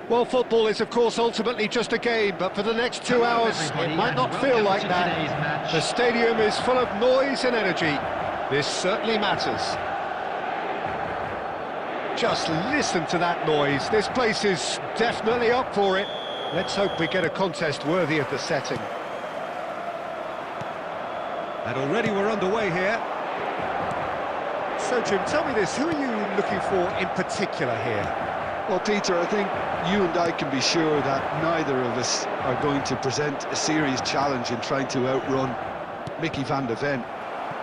Well, football is, of course, ultimately just a game, but for the next 2 hours, it might not feel like that. The stadium is full of noise and energy. This certainly matters. Just listen to that noise. This place is definitely up for it. Let's hope we get a contest worthy of the setting. And already we're underway here. So, Jim, tell me this, who are you looking for in particular here? Well, Peter, I think you and I can be sure that neither of us are going to present a serious challenge in trying to outrun Mickey van der Ven.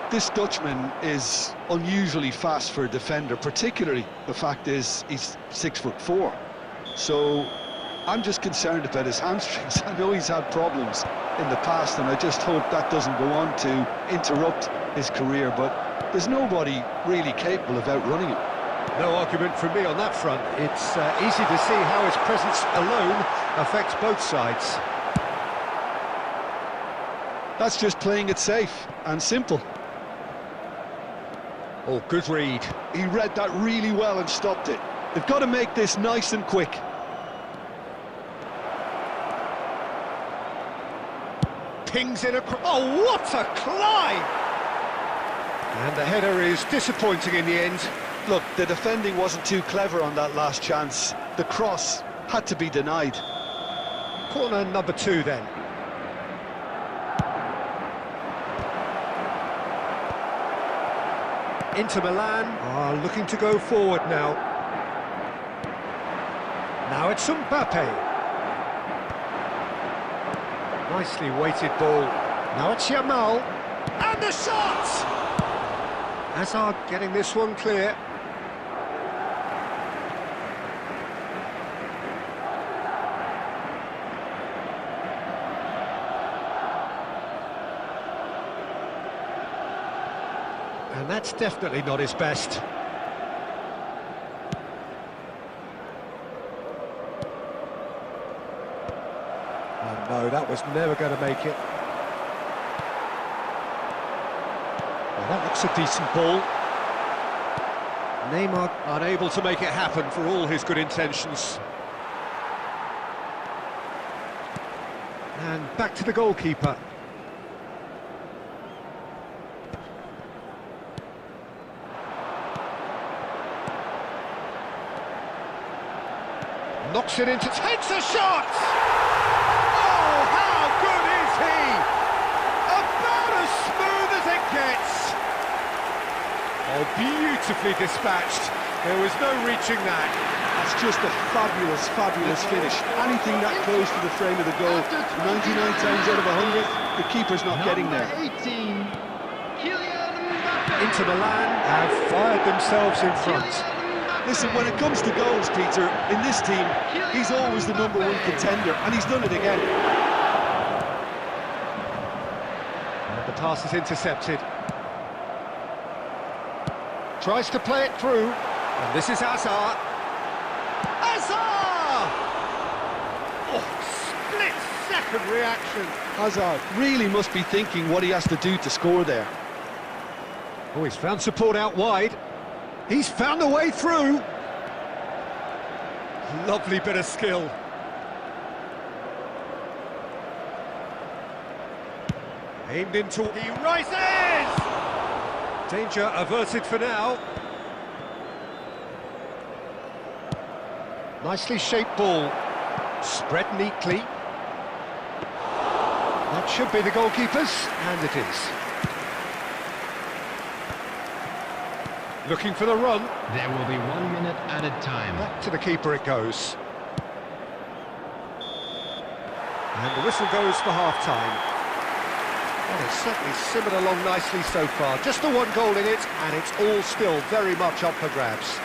This Dutchman is unusually fast for a defender, particularly the fact is he's 6'4". So I'm just concerned about his hamstrings. I know he's had problems in the past, and I just hope that doesn't go on to interrupt his career, but there's nobody really capable of outrunning him. No argument from me on that front. It's easy to see how his presence alone affects both sides. That's just playing it safe and simple. Oh, good read. He read that really well and stopped it. They've got to make this nice and quick. Pings in across. Oh, what a climb! And the header is disappointing in the end. Look, the defending wasn't too clever on that last chance. The cross had to be denied. Corner number 2 then. Inter Milan are looking to go forward now. Now it's Mbappe. Nicely weighted ball. Now it's Yamal. And the shot! Hazard getting this one clear. And that's definitely not his best. Oh no, that was never going to make it. Well, that looks a decent ball. Neymar unable to make it happen for all his good intentions. And back to the goalkeeper. Knocks it into, takes a shot! Oh, how good is he? About as smooth as it gets. Oh, beautifully dispatched. There was no reaching that. That's just a fabulous, fabulous finish. Anything that close to the frame of the goal, 99 times out of 100, the keeper's not getting there. Inter Milan have fired themselves in front. Listen, when it comes to goals, Peter, in this team, he's always the #1 contender, and he's done it again. And the pass is intercepted. Tries to play it through, and this is Hazard. Hazard! Oh, split-second reaction. Hazard really must be thinking what he has to do to score there. Oh, he's found support out wide. He's found a way through. Lovely bit of skill. Aimed into... He rises! Danger averted for now. Nicely shaped ball. Spread neatly. That should be the goalkeeper's, and it is. Looking for the run. There will be 1 minute added time. Back to the keeper it goes. And the whistle goes for half-time. Well, it's certainly simmered along nicely so far. Just the 1 goal in it, and it's all still very much up for grabs.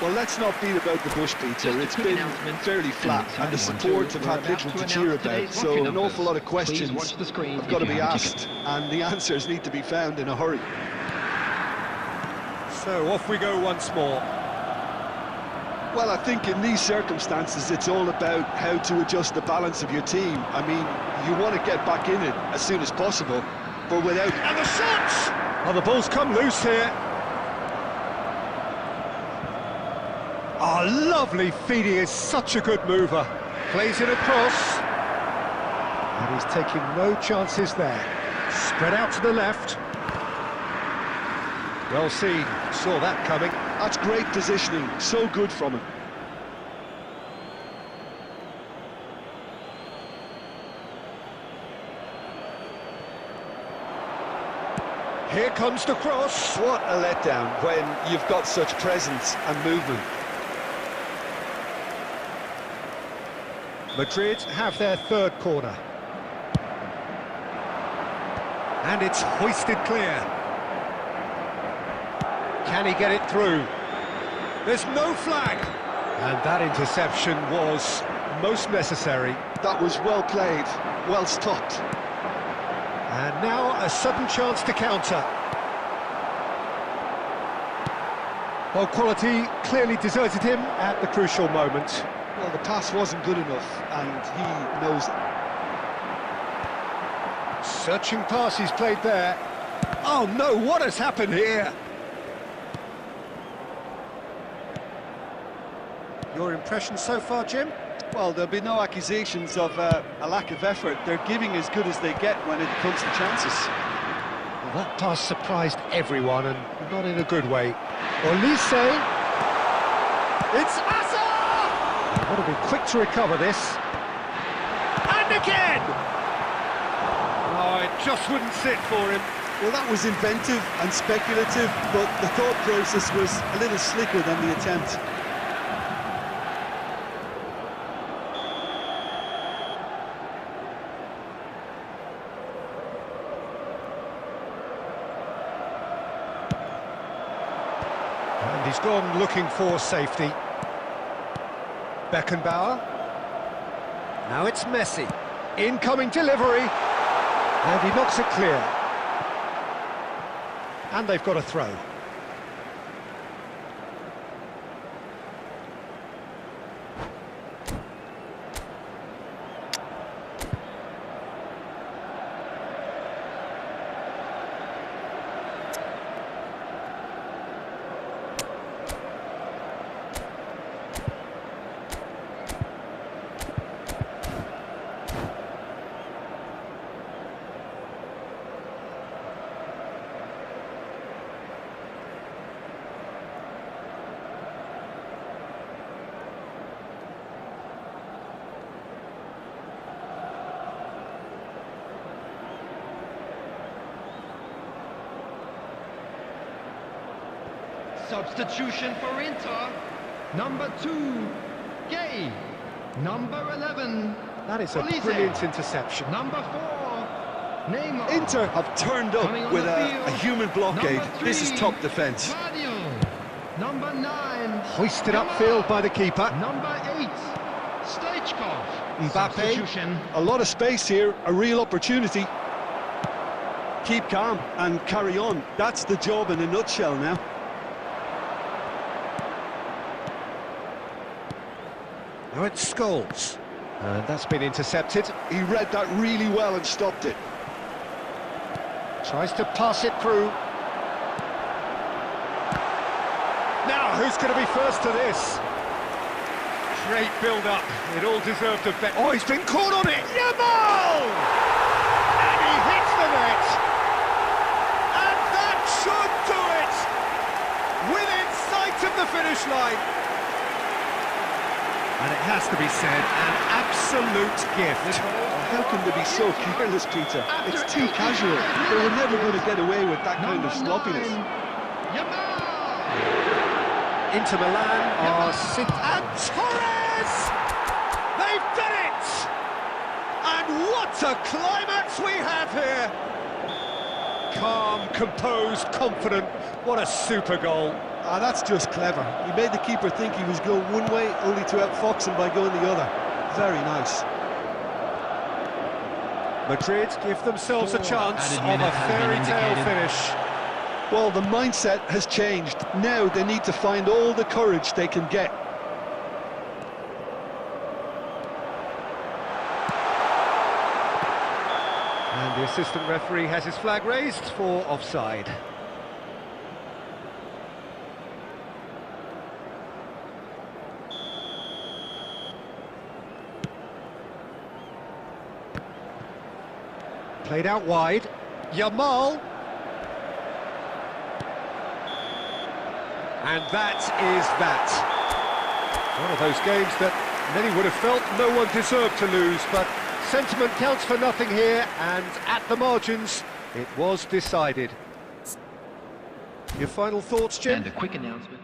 Well, let's not beat about the bush, Peter. It's been fairly flat, and the support have had little to cheer about, so an awful lot of questions have got to be asked, and the answers need to be found in a hurry. So off we go once more. Well, I think in these circumstances it's all about how to adjust the balance of your team. I mean, you want to get back in it as soon as possible, but without... And the shots! Oh, the ball's come loose here. Oh, lovely feeding, is such a good mover. Plays it across. And he's taking no chances there. Spread out to the left. Well seen, saw that coming. That's great positioning, so good from him. Here comes the cross. What a letdown when you've got such presence and movement. Madrid have their 3rd corner. And it's hoisted clear. Can he get it through? There's no flag! And that interception was most necessary. That was well played, well stopped. And now a sudden chance to counter. Well, quality clearly deserted him at the crucial moment. Well, the pass wasn't good enough, and he knows it. Searching pass he's played there. Oh no, what has happened here? Your impression so far, Jim? Well, there'll be no accusations of a lack of effort. They're giving as good as they get when it comes to chances. That pass surprised everyone, and not in a good way. Olise! It's Asa! He would have been quick to recover this. And again! Oh, it just wouldn't sit for him. Well, that was inventive and speculative, but the thought process was a little slicker than the attempt. And he's gone looking for safety. Beckenbauer. Now it's Messi. Incoming delivery. And he knocks it clear. And they've got a throw. Substitution for Inter. Number 2, Gay. Number 11, That is a Olise. brilliant interception. Number 4, Neymar. Inter have turned up Coming on with the a field. human blockade. Number 3, This is top defence. Mario. Number 9, Hoisted upfield by the keeper. Number 8, Stoichkov. Mbappe. Substitution. A lot of space here, a real opportunity. Keep calm and carry on. That's the job in a nutshell now. Now it's Scholes. And that's been intercepted. He read that really well and stopped it. Tries to pass it through. Now, who's going to be first to this? Great build-up. It all deserved a bet. Oh, he's been caught on it. Yamal! And he hits the net. And that should do it. Within sight of the finish line. And it has to be said, an absolute gift. How can they be so careless, Peter? It's too casual. They were never going to get away with that kind of sloppiness. Yamal. Inter Milan are and Torres! They've done it! And what a climax we have here! Calm, composed, confident. What a super goal. Ah, that's just clever. He made the keeper think he was going one way, only to outfox him by going the other. Very nice. Madrid give themselves a chance of a fairy tale finish. Well, the mindset has changed. Now they need to find all the courage they can get. And the assistant referee has his flag raised for offside. Played out wide. Yamal. And that is that. One of those games that many would have felt no one deserved to lose, but sentiment counts for nothing here, and at the margins, it was decided. Your final thoughts, Jim? And a quick announcement.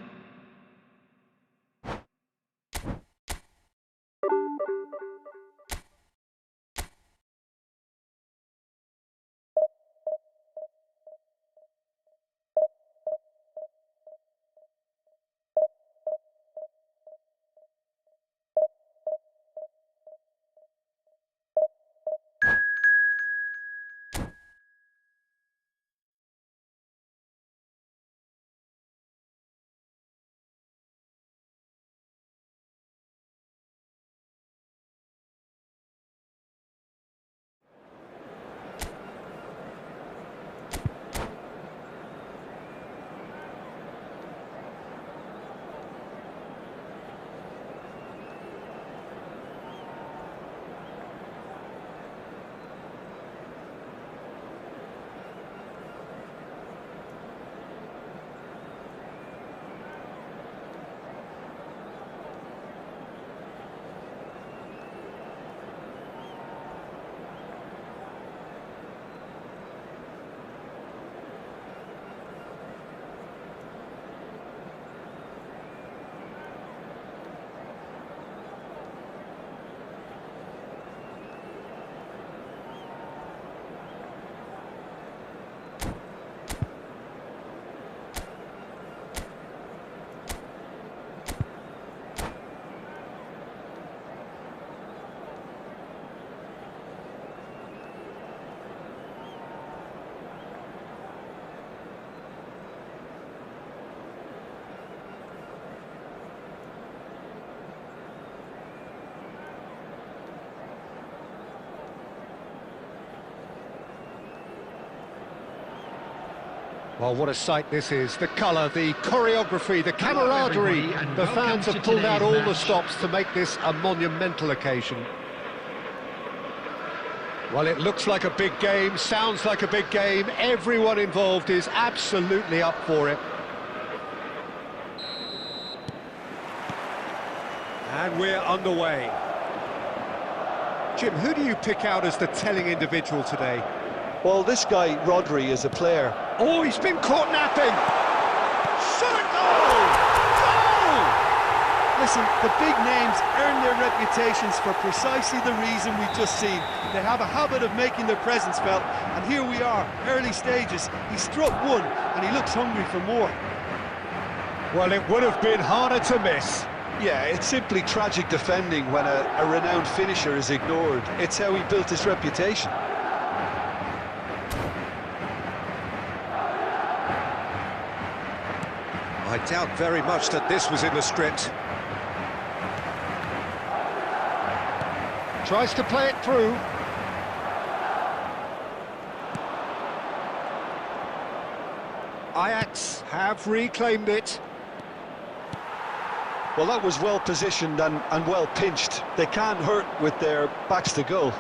Well, what a sight this is. The colour, the choreography, the camaraderie. The fans have pulled out all the stops to make this a monumental occasion. Well, it looks like a big game, sounds like a big game. Everyone involved is absolutely up for it. And we're underway. Jim, who do you pick out as the telling individual today? Well, this guy, Rodri, is a player. Oh, he's been caught napping! Shot! Goal! Goal! Listen, the big names earn their reputations for precisely the reason we've just seen. They have a habit of making their presence felt, and here we are, early stages. He struck one, and he looks hungry for more. Well, it would have been harder to miss. Yeah, it's simply tragic defending when a renowned finisher is ignored. It's how he built his reputation. I doubt very much that this was in the script. Tries to play it through. Ajax have reclaimed it. Well, that was well positioned and well pinched. They can't hurt with their backs to goal.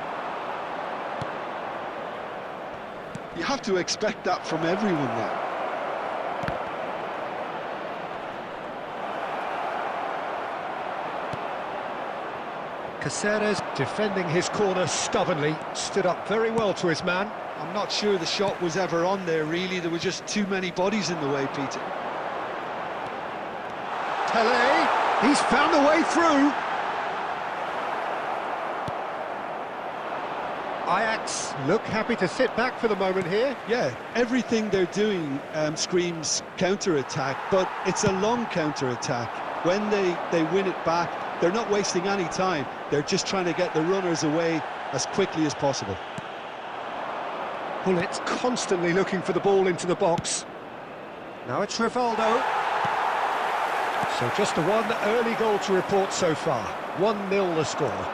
You have to expect that from everyone now. Caceres defending his corner stubbornly, stood up very well to his man. I'm not sure the shot was ever on there, really. There were just too many bodies in the way, Peter. Tele, he's found a way through. Ajax look happy to sit back for the moment here. Yeah, everything they're doing screams counter-attack, but it's a long counter-attack. When they win it back, they're not wasting any time. They're just trying to get the runners away as quickly as possible. Well, it's constantly looking for the ball into the box. Now it's Rivaldo. So just the one early goal to report so far. 1-0 the score.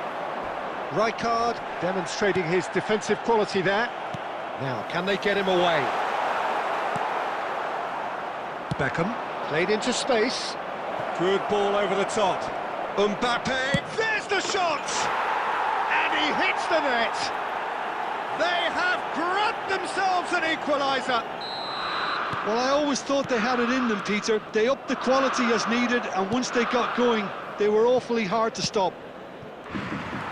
Rijkaard demonstrating his defensive quality there. Now, can they get him away? Beckham played into space. Good ball over the top. Mbappe, there's the shot! And he hits the net! They have grabbed themselves an equaliser! Well, I always thought they had it in them, Peter. They upped the quality as needed, and once they got going, they were awfully hard to stop.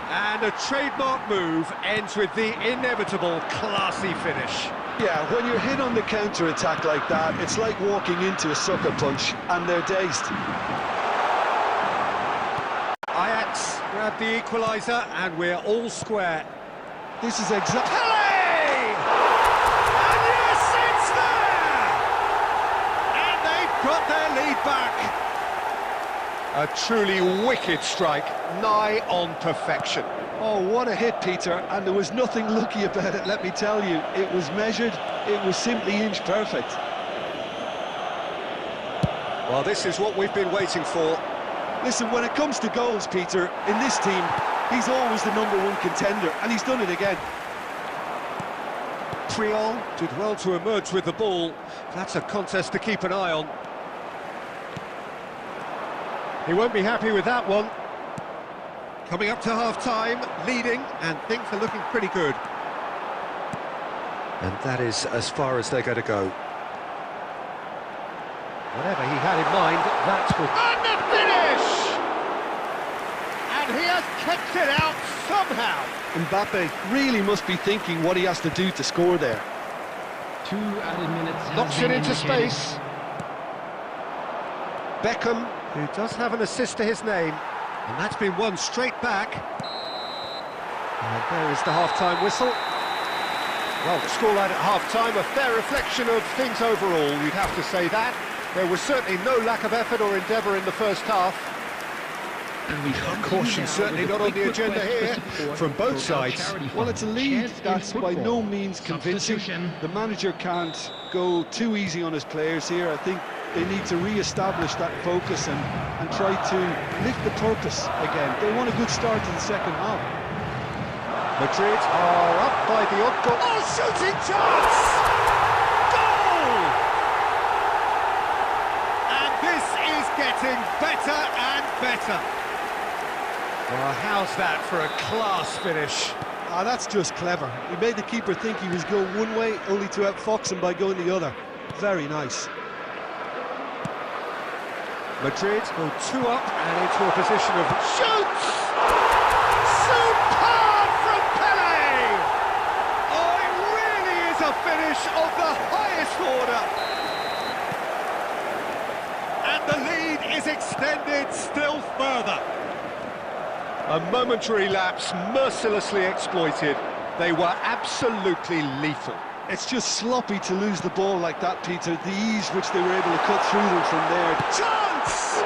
And a trademark move ends with the inevitable classy finish. Yeah, when you're hit on the counter-attack like that, it's like walking into a sucker punch, and they're dazed. Ajax grab the equaliser, and we're all square. This is exactly... And yes, it's there! And they've got their lead back. A truly wicked strike, nigh on perfection. Oh, what a hit, Peter, and there was nothing lucky about it, let me tell you. It was measured, it was simply inch perfect. Well, this is what we've been waiting for. Listen, when it comes to goals, Peter, in this team, he's always the #1 contender, and he's done it again. Triol did well to emerge with the ball. That's a contest to keep an eye on. He won't be happy with that one. Coming up to half-time, leading, and things are looking pretty good. And that is as far as they're going to go. Whatever he had in mind, that's good. And the finish! And he has kept it out somehow. Mbappe really must be thinking what he has to do to score there. 2 added minutes. Knocks it into space. Beckham, who does have an assist to his name, and that's been won straight back. And there is the half-time whistle. Well, the scoreline at half-time, a fair reflection of things overall, you'd have to say that. There was certainly no lack of effort or endeavour in the first half. And caution certainly not on the agenda here, from both sides. Well, it's a lead that's by no means convincing. The manager can't go too easy on his players here. I think they need to re-establish that focus and try to lift the purpose again. They want a good start to the second half. Madrid are up by the odd goal. Oh, shooting chance! Goal! getting better and better. Well, how's that for a class finish? Ah, that's just clever. He made the keeper think he was going one way, only to outfox him by going the other. Very nice. Madrid go 2 up and into a position of shoots! Superb from Pele! Oh, it really is a finish of the highest order. And the lead is extended still further. A momentary lapse mercilessly exploited. They were absolutely lethal. It's just sloppy to lose the ball like that, Peter. The ease which they were able to cut through them from there. Chance!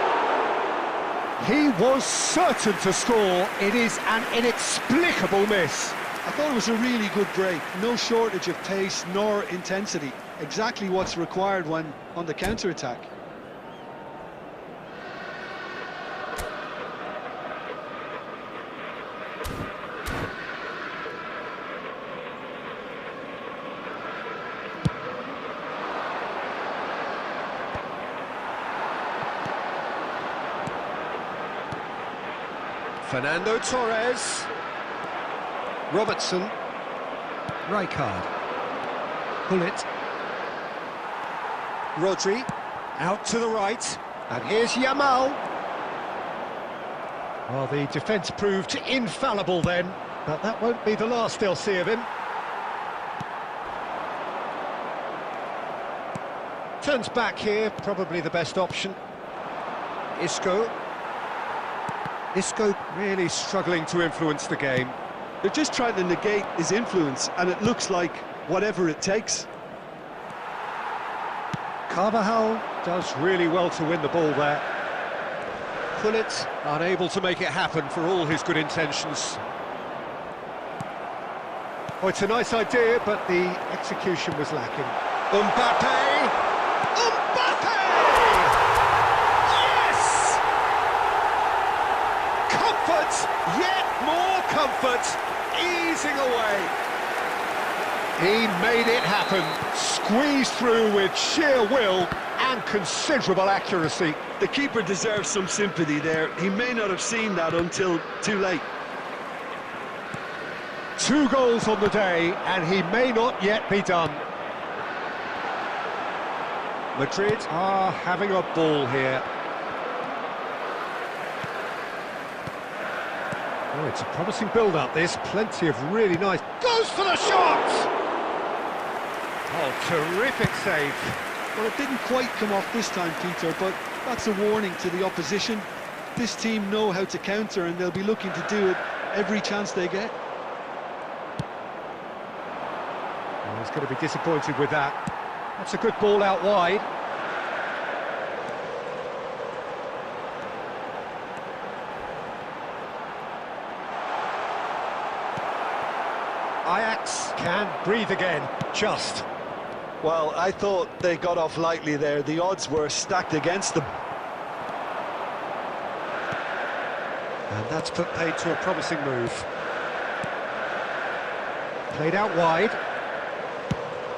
He was certain to score. It is an inexplicable miss. I thought it was a really good break. No shortage of pace nor intensity. Exactly what's required when on the counter-attack. Fernando Torres, Robertson, Rijkaard, Gullit, Rodri, out to the right, and here's Yamal. Well, the defence proved infallible then, but that won't be the last they'll see of him. Turns back here, probably the best option. Isco really struggling to influence the game. They're just trying to negate his influence, and it looks like whatever it takes. Carvajal does really well to win the ball there. Gullit unable to make it happen for all his good intentions. Oh, it's a nice idea, but the execution was lacking. Mbappe! Yet more comfort, easing away. He made it happen, squeezed through with sheer will and considerable accuracy. The keeper deserves some sympathy there. He may not have seen that until too late. 2 goals on the day, and he may not yet be done. Madrid are having a ball here. Oh, it's a promising build-up, this. Plenty of really nice... Goes for the shot! Oh, terrific save. Well, it didn't quite come off this time, Peter, but that's a warning to the opposition. This team know how to counter, and they'll be looking to do it every chance they get. Oh, he's going to be disappointed with that. That's a good ball out wide. Ajax can breathe again, just. Well, I thought they got off lightly there. The odds were stacked against them. And that's put paid to a promising move. Played out wide.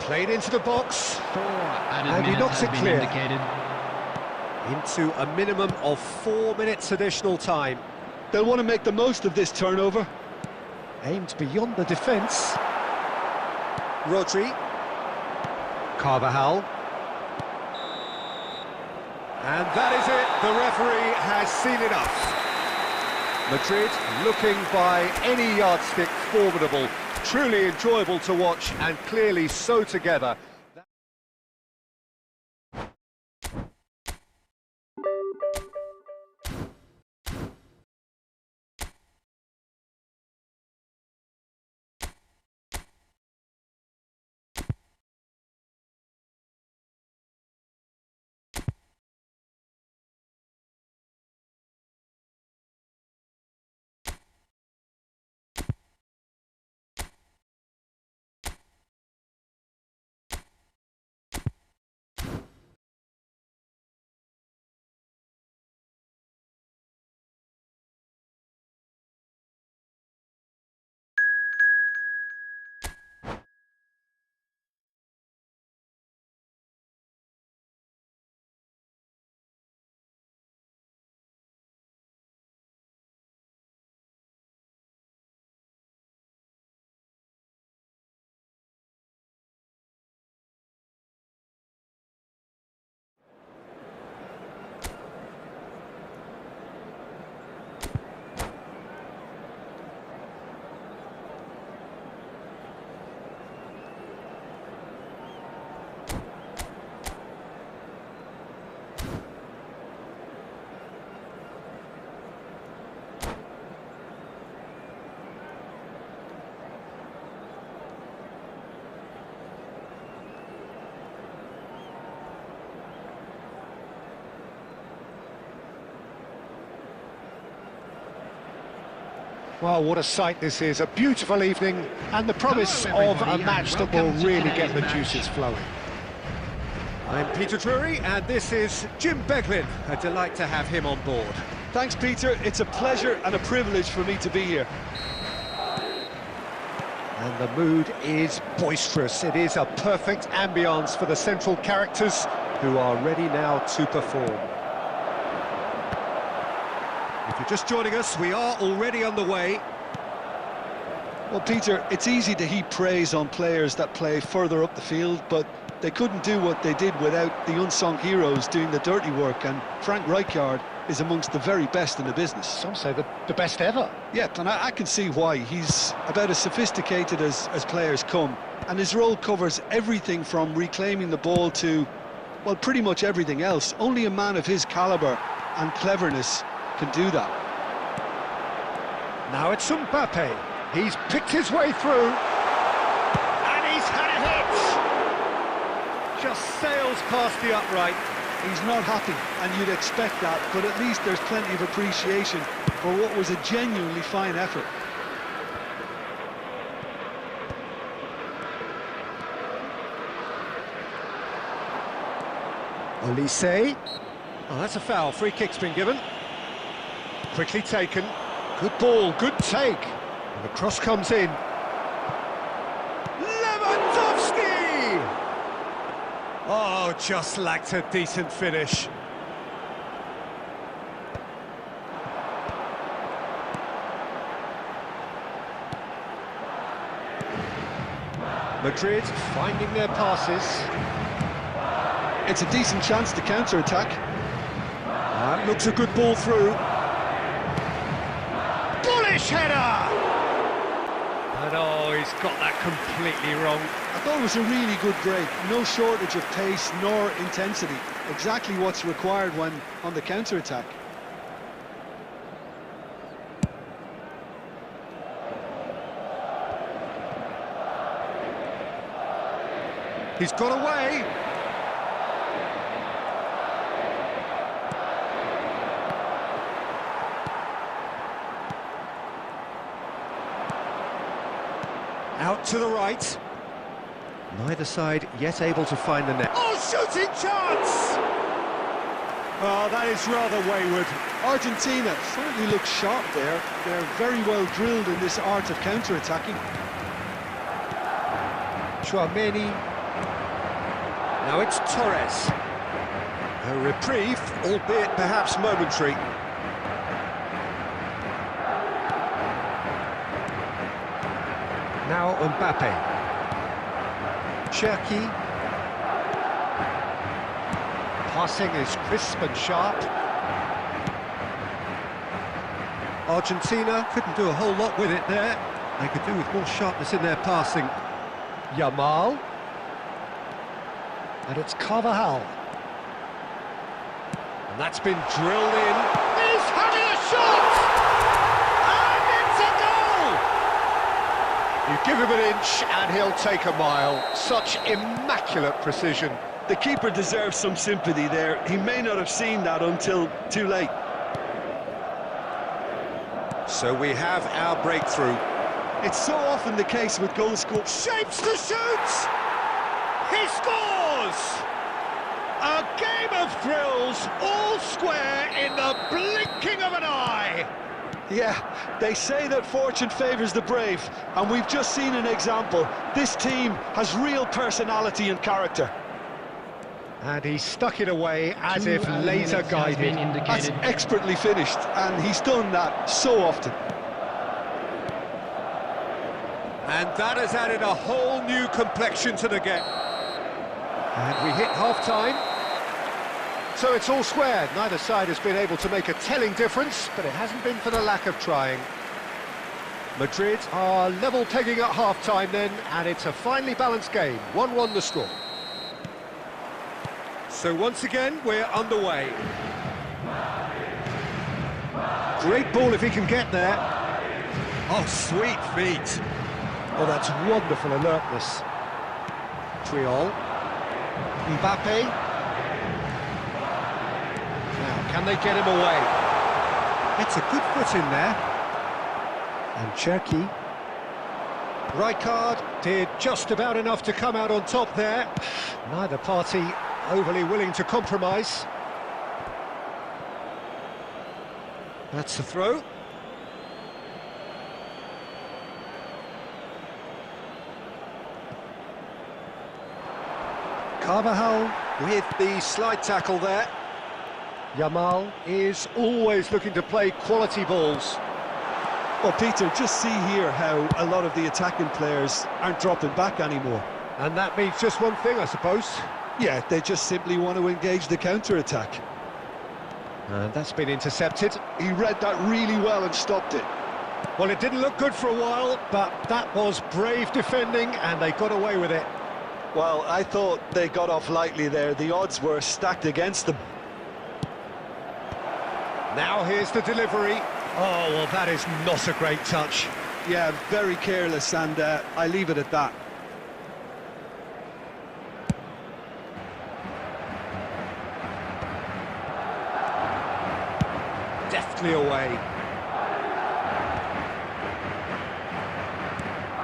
Played into the box. And he knocks it clear. Into a minimum of 4 minutes additional time. They'll want to make the most of this turnover. Aimed beyond the defence. Rodri. Carvajal. And that is it. The referee has seen enough. Madrid looking by any yardstick formidable. Truly enjoyable to watch and clearly so together. Well, what a sight this is, a beautiful evening, and the promise of a match that will really get the juices flowing. I'm Peter Drury, and this is Jim Beglin. A delight to have him on board. Thanks, Peter. It's a pleasure and a privilege for me to be here. And the mood is boisterous. It is a perfect ambience for the central characters who are ready now to perform. If you're just joining us, we are already on the way. Well, Peter, it's easy to heap praise on players that play further up the field, but they couldn't do what they did without the unsung heroes doing the dirty work, and Frank Rijkaard is amongst the very best in the business. Some say the best ever. Yep, and I can see why. He's about as sophisticated as players come, and his role covers everything from reclaiming the ball to, well, pretty much everything else. Only a man of his calibre and cleverness can do that. Now it's Mbappe. He's picked his way through, and he's had a hit! Just sails past the upright. He's not happy, and you'd expect that, but at least there's plenty of appreciation for what was a genuinely fine effort. Olise. Oh, that's a foul. Free kick's been given. Quickly taken. Good ball, good take. And the cross comes in. Lewandowski! Oh, just lacked a decent finish. Madrid finding their passes. It's a decent chance to counter-attack. That looks a good ball through. Bullish header! And oh, he's got that completely wrong. I thought it was a really good break. No shortage of pace nor intensity. Exactly what's required when on the counter-attack. He's got away. Out to the right. Neither side yet able to find the net. Oh, shooting chance! Oh, that is rather wayward. Argentina certainly looks sharp there. They're very well drilled in this art of counter-attacking. Chouameni. Now it's Torres. A reprieve, albeit perhaps momentary. Now Mbappe. Cherki. Passing is crisp and sharp. Argentina couldn't do a whole lot with it there. They could do with more sharpness in their passing. Yamal. And it's Carvajal. And that's been drilled in. He's having a shot! And it's a goal! You give him an inch and he'll take a mile. Such immaculate precision. The keeper deserves some sympathy there. He may not have seen that until too late. So we have our breakthrough. It's so often the case with goal scorers. Shapes to shoot! He scores! A game of thrills, all square in the blinking of an eye. Yeah, they say that fortune favours the brave, and we've just seen an example. This team has real personality and character. And he stuck it away as if laser guided. That's expertly finished, and he's done that so often. And that has added a whole new complexion to the game. And we hit half-time. So it's all square. Neither side has been able to make a telling difference, but it hasn't been for the lack of trying. Madrid are level pegging at half-time then, and it's a finely balanced game. 1-1 the score. So once again, we're underway. Great ball if he can get there. Oh, sweet feet. Oh, that's wonderful alertness. Triol. Mbappe. Now, can they get him away? It's a good foot in there. And Cherky. Rijkaard did just about enough to come out on top there. Neither party overly willing to compromise. That's the throw. Carvajal with the slide tackle there. Yamal is always looking to play quality balls. Well, Peter, just see here how a lot of the attacking players aren't dropping back anymore. And that means just one thing, I suppose. Yeah, they just simply want to engage the counter-attack. And that's been intercepted. He read that really well and stopped it. Well, it didn't look good for a while, but that was brave defending, and they got away with it. Well, I thought they got off lightly there. The odds were stacked against them. Now here's the delivery. Oh, well, that is not a great touch. Yeah, very careless, and I leave it at that. Deftly away.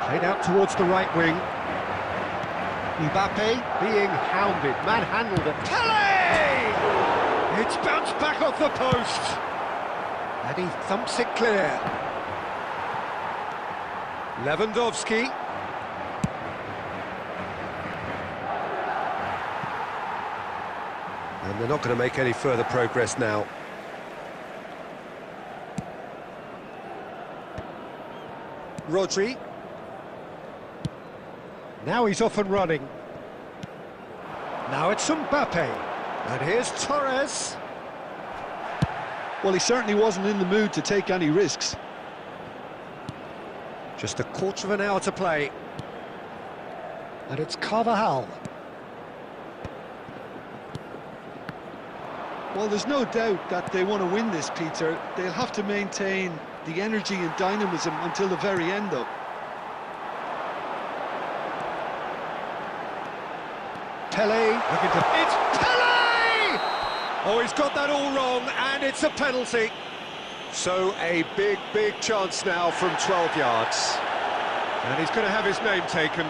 Played out towards the right wing. Mbappe being hounded, manhandled it. Tele! It's bounced back off the post. And he thumps it clear. Lewandowski. And they're not going to make any further progress now. Rodri. Now he's off and running. Now it's Mbappe. And here's Torres. Well, he certainly wasn't in the mood to take any risks. Just a quarter of an hour to play. And it's Carvajal. Well, there's no doubt that they want to win this, Peter. They'll have to maintain the energy and dynamism until the very end, though. Tele looking to... It's Tele! Oh, he's got that all wrong, and it's a penalty. So a big, big chance now from 12 yards. And he's going to have his name taken.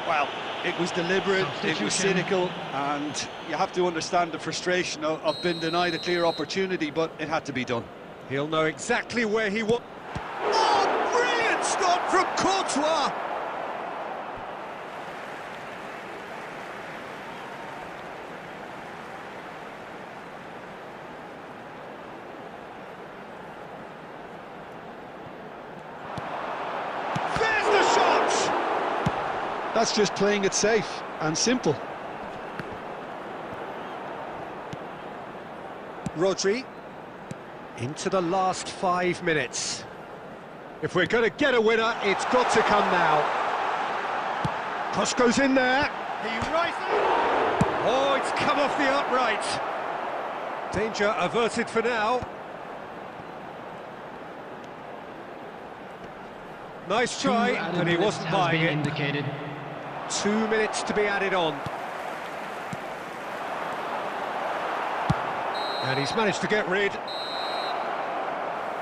Well, it was deliberate, it was cynical, and you have to understand the frustration of being denied a clear opportunity, but it had to be done. He'll know exactly where he was. Oh, brilliant stop from Courtois! That's just playing it safe and simple. Rodri into the last 5 minutes. If we're going to get a winner, it's got to come now. Cross goes in there. He rises. Oh, it's come off the upright. Danger averted for now. Nice try, and he wasn't buying it. Indicated. 2 minutes to be added on. And he's managed to get rid.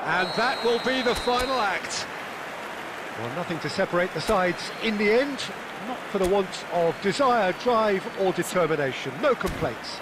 And that will be the final act. Well, nothing to separate the sides in the end, not for the want of desire, drive or determination. No complaints.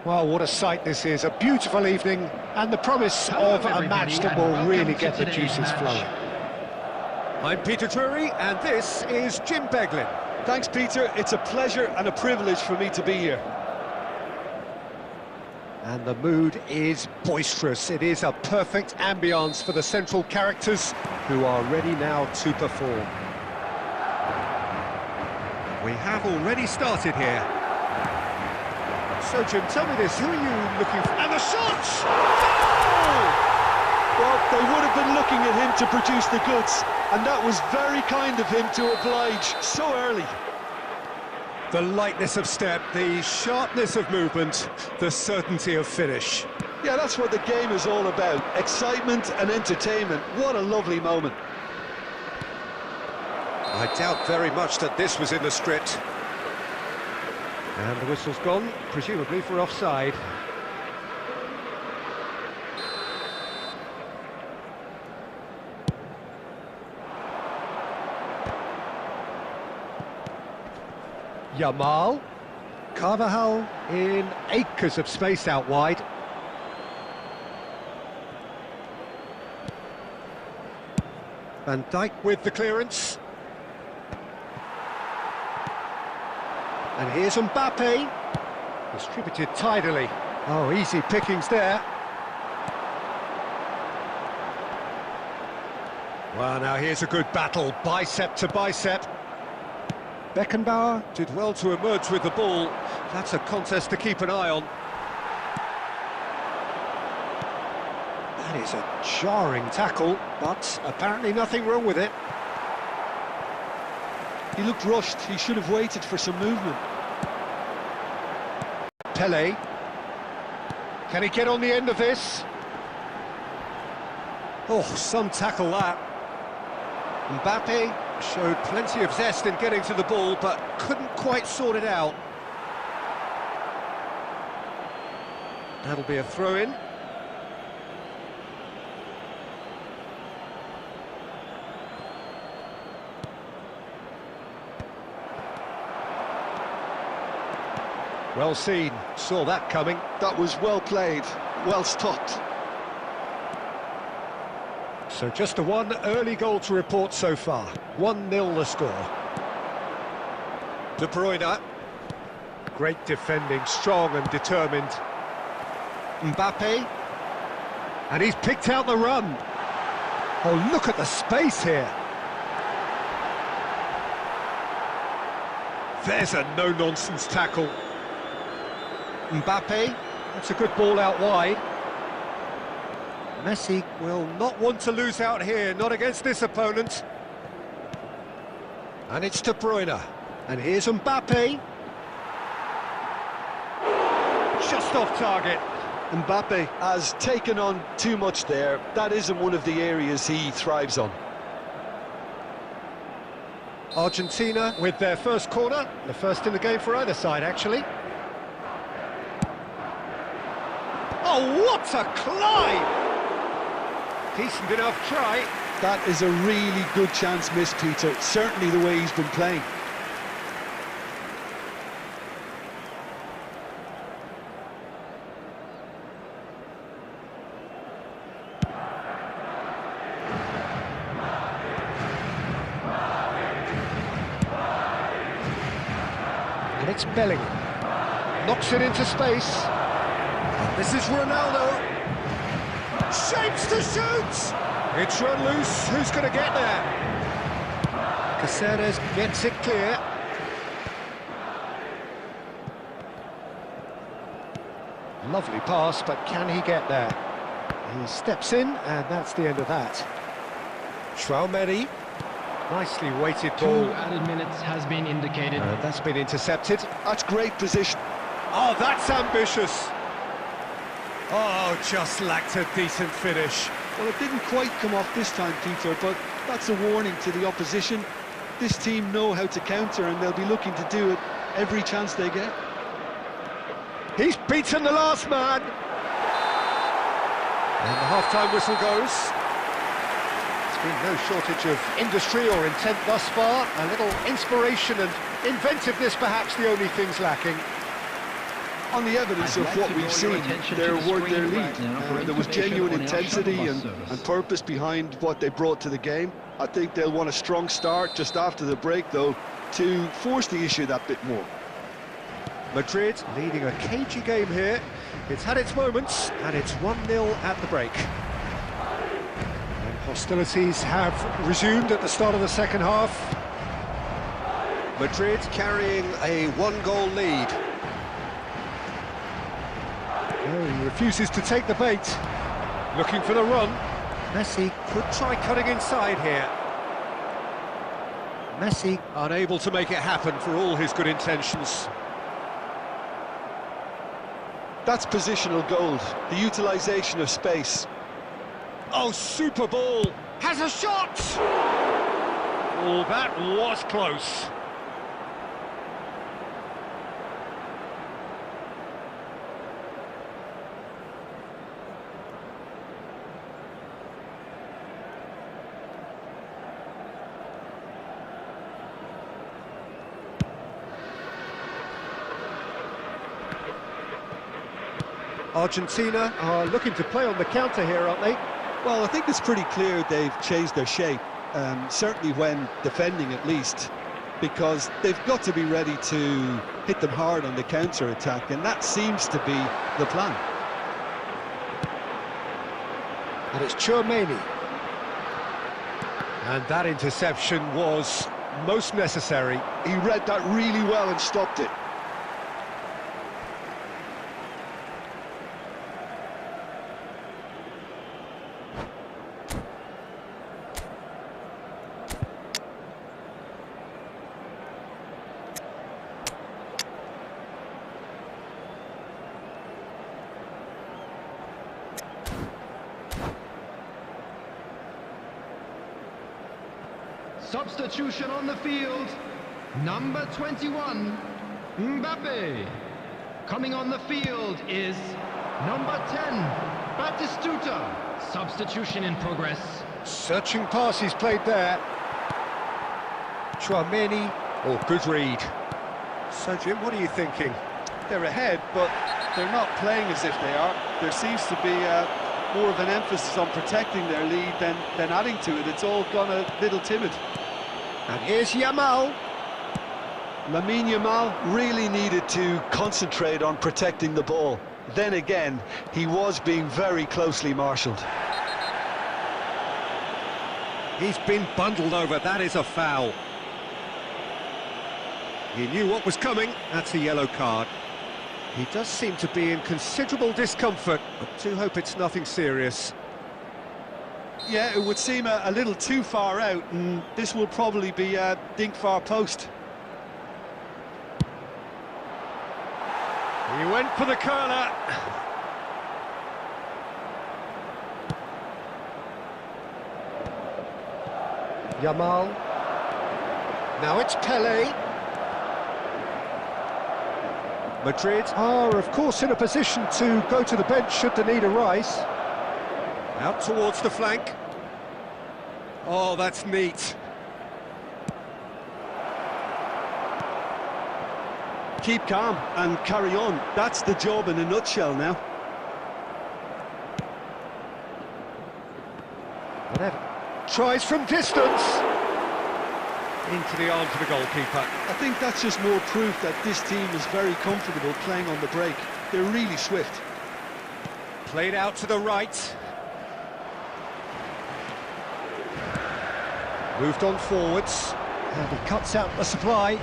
Well, what a sight this is, a beautiful evening, and the promise of a match that will really get the juices flowing. I'm Peter Drury, and this is Jim Beglin. Thanks, Peter. It's a pleasure and a privilege for me to be here. And the mood is boisterous. It is a perfect ambience for the central characters who are ready now to perform. We have already started here. So, Jim, tell me this, who are you looking for? And the shots! Oh! Well, they would have been looking at him to produce the goods, and that was very kind of him to oblige so early. The lightness of step, the sharpness of movement, the certainty of finish. Yeah, that's what the game is all about. Excitement and entertainment. What a lovely moment. I doubt very much that this was in the script. And the whistle's gone, presumably for offside. Yamal. Carvajal in acres of space out wide. Van Dijk with the clearance. And here's Mbappe, distributed tidily. Oh, easy pickings there. Well, now here's a good battle, bicep to bicep. Beckenbauer did well to emerge with the ball. That's a contest to keep an eye on. That is a jarring tackle, but apparently nothing wrong with it. He looked rushed. He should have waited for some movement. Pele. Can he get on the end of this? Oh, some tackle that. Mbappe showed plenty of zest in getting to the ball, but couldn't quite sort it out. That'll be a throw-in. Well seen, saw that coming. That was well played, well stopped. So just the one early goal to report so far. 1-0 the score. De Bruyne. Great defending, strong and determined. Mbappe. And he's picked out the run. Oh, look at the space here. There's a no-nonsense tackle. Mbappe, that's a good ball out wide. Messi will not want to lose out here, not against this opponent. And it's De Bruyne. And here's Mbappe. Just off target. Mbappe has taken on too much there. That isn't one of the areas he thrives on. Argentina with their first corner. The first in the game for either side, actually. Oh, what a climb! Decent enough try. That is a really good chance missed, Peter. Certainly the way he's been playing. And it's Bellingham. Knocks it into space. And this is Ronaldo. Shapes to shoot! It's run loose, who's going to get there? Caceres gets it clear. Lovely pass, but can he get there? He steps in, and that's the end of that. Traumeri, nicely weighted ball. 2 added minutes has been indicated. That's been intercepted. That's great position. Oh, that's ambitious. Oh, just lacked a decent finish. Well, it didn't quite come off this time, Peter, but that's a warning to the opposition. This team know how to counter, and they'll be looking to do it every chance they get. He's beaten the last man. And the half-time whistle goes. There's been no shortage of industry or intent thus far. A little inspiration and inventiveness, perhaps the only things lacking. On the evidence of what we've seen, they're worth their lead. There was genuine intensity and purpose behind what they brought to the game. I think they'll want a strong start just after the break, though, to force the issue that bit more. Madrid leading a cagey game here. It's had its moments, and it's 1-0 at the break. And hostilities have resumed at the start of the second half. Madrid carrying a 1-goal lead. Oh, he refuses to take the bait. Looking for the run. Messi could try cutting inside here. Messi unable to make it happen for all his good intentions. That's positional gold, the utilisation of space. Oh, super ball! Has a shot! Oh, that was close. Argentina are looking to play on the counter here, aren't they? Well, I think it's pretty clear they've changed their shape, certainly when defending at least, because they've got to be ready to hit them hard on the counter-attack, and that seems to be the plan. And it's Tchouaméni. And that interception was most necessary. He read that really well and stopped it. Substitution on the field, number 21, Mbappe. Coming on the field is number 10, Batistuta. Substitution in progress. Searching pass he's played there. Tchouaméni. Oh, good read. So, Jim, what are you thinking? They're ahead, but they're not playing as if they are. There seems to be more of an emphasis on protecting their lead than adding to it. It's all gone a little timid. And here's Yamal. Lamine Yamal really needed to concentrate on protecting the ball. Then again, he was being very closely marshalled. He's been bundled over. That is a foul. He knew what was coming. That's a yellow card. He does seem to be in considerable discomfort. I do hope it's nothing serious. Yeah, it would seem a little too far out, and this will probably be a dink far post. He went for the curler. Yamal. Now it's Pelé. Madrid are, of course, in a position to go to the bench should the need arise. Out towards the flank. Oh, that's neat. Keep calm and carry on. That's the job in a nutshell now. Whatever. Tries from distance. Into the arms of the goalkeeper. I think that's just more proof that this team is very comfortable playing on the break. They're really swift. Played out to the right. Moved on forwards. And he cuts out the supply.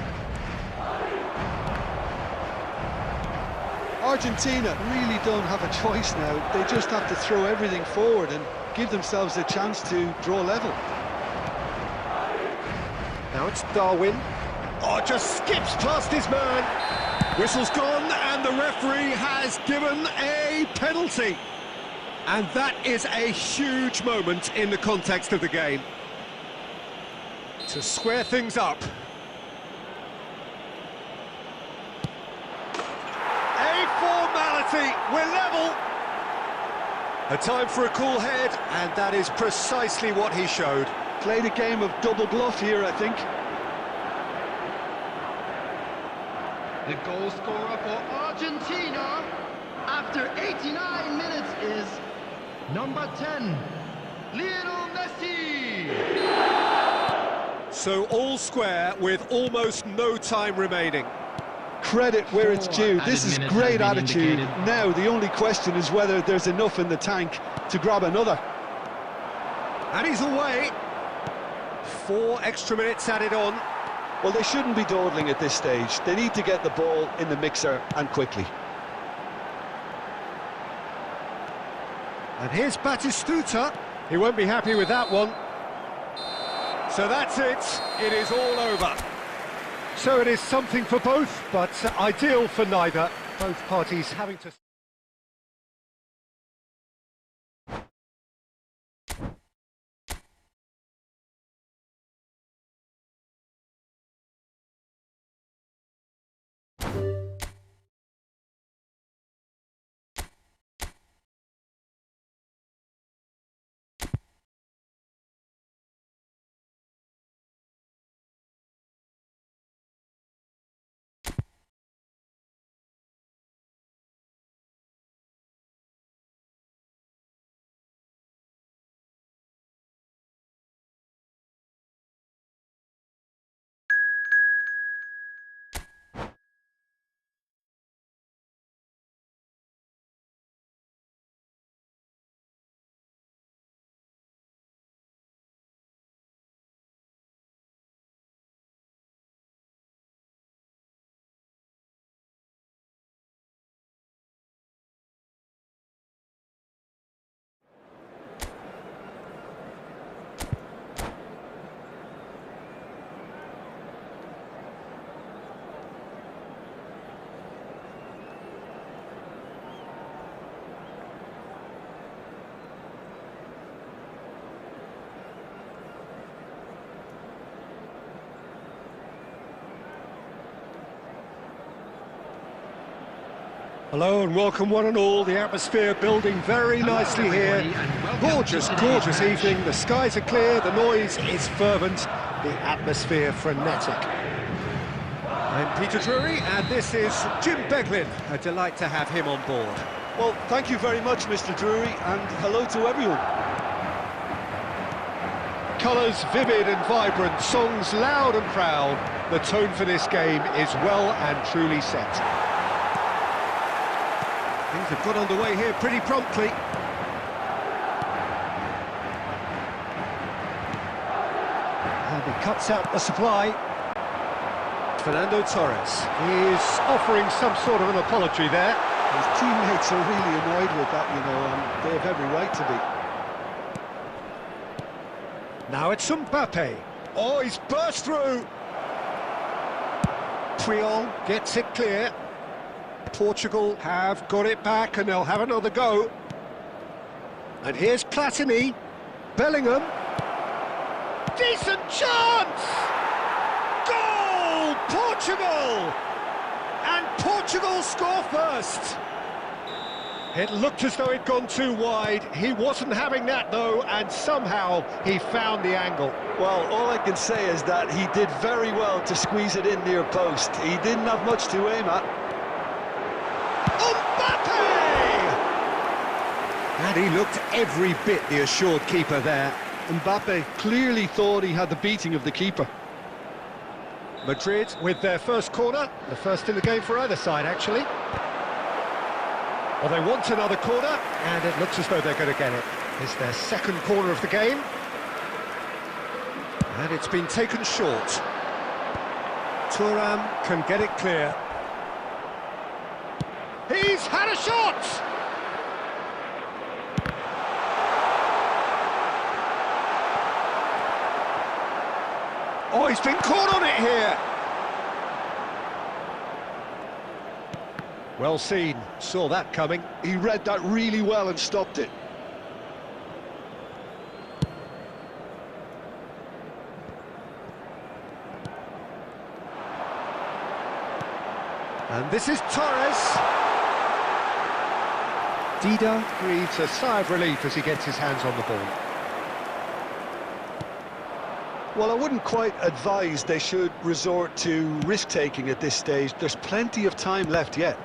Argentina really don't have a choice now. They just have to throw everything forward and give themselves a chance to draw level. Now it's Darwin. Oh, just skips past his man. Whistle's gone, and the referee has given a penalty. And that is a huge moment in the context of the game. To square things up. A formality, we're level. A time for a cool head, and that is precisely what he showed. Played a game of double bluff here, I think. The goal scorer for Argentina after 89 minutes is number 10, Lionel Messi. So all square with almost no time remaining. Credit where it's due. This is great attitude. Now the only question is whether there's enough in the tank to grab another. And he's away. 4 extra minutes added on. Well, they shouldn't be dawdling at this stage. They need to get the ball in the mixer and quickly. And here's Batistuta. He won't be happy with that one. So that's it. It is all over. So it is something for both, but ideal for neither. Both parties having to... Hello and welcome one and all. The atmosphere building very nicely here. Gorgeous, gorgeous evening. The skies are clear, the noise is fervent, the atmosphere frenetic. I'm Peter Drury and this is Jim Beglin. A delight to have him on board. Well, thank you very much, Mr. Drury, and hello to everyone. Colours vivid and vibrant, songs loud and proud. The tone for this game is well and truly set. Things have got underway here pretty promptly. And he cuts out the supply. Fernando Torres is offering some sort of an apology there. His teammates are really annoyed with that, you know, and they have every right to be. Now it's Mbappe. Oh, he's burst through. Puyol gets it clear. Portugal have got it back and they'll have another go. And here's Platini. Bellingham. Decent chance! Goal! Portugal! And Portugal score first. It looked as though it'd gone too wide. He wasn't having that though, and somehow he found the angle. Well, all I can say is that he did very well to squeeze it in near post. He didn't have much to aim at. And he looked every bit the assured keeper there. Mbappe clearly thought he had the beating of the keeper. Madrid with their first corner, the first in the game for either side actually. Well, they want another corner, and it looks as though they're going to get it. It's their second corner of the game. And it's been taken short. Thuram can get it clear. He's had a shot! Oh, he's been caught on it here. Well seen, saw that coming. He read that really well and stopped it. And this is Torres. Dida breathes a sigh of relief as he gets his hands on the ball. Well, I wouldn't quite advise they should resort to risk-taking at this stage. There's plenty of time left yet.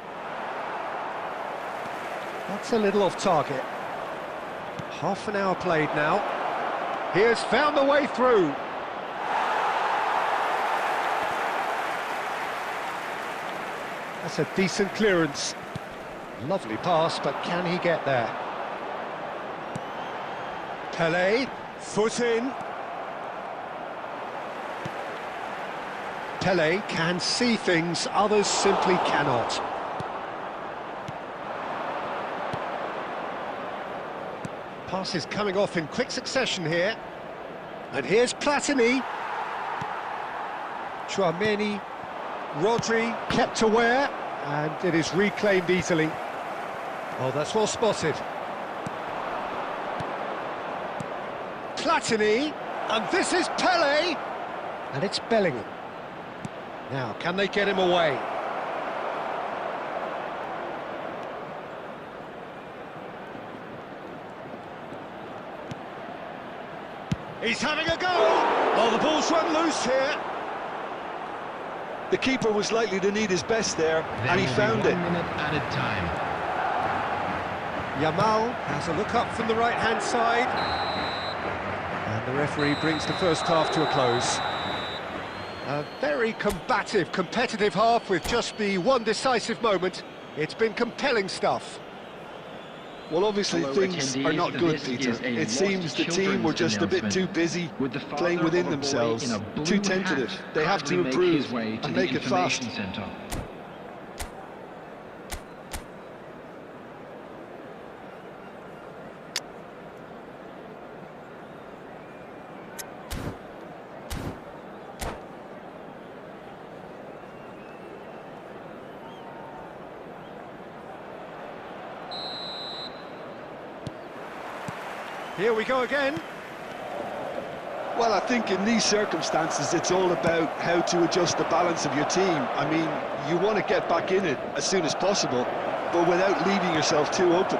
That's a little off target. Half an hour played now. He has found the way through. That's a decent clearance. Lovely pass, but can he get there? Pelé, foot in. Pelé can see things others simply cannot. Passes coming off in quick succession here. And here's Platini. Tchouaméni, Rodri kept aware, and it is reclaimed easily. Oh, that's well spotted. Platini, and this is Pelé, and it's Bellingham. Now, can they get him away? He's having a go! Oh, the ball's run loose here. The keeper was likely to need his best there, and he found it. 1 minute added time. Yamal has a look up from the right-hand side. And the referee brings the first half to a close. A very combative, competitive half with just the one decisive moment. It's been compelling stuff. Well, obviously things are not good, Peter. It seems the team were just a bit too busy playing within themselves, too tentative. They have to improve and make it fast. Here we go again. Well, I think in these circumstances, it's all about how to adjust the balance of your team. I mean, you want to get back in it as soon as possible, but without leaving yourself too open.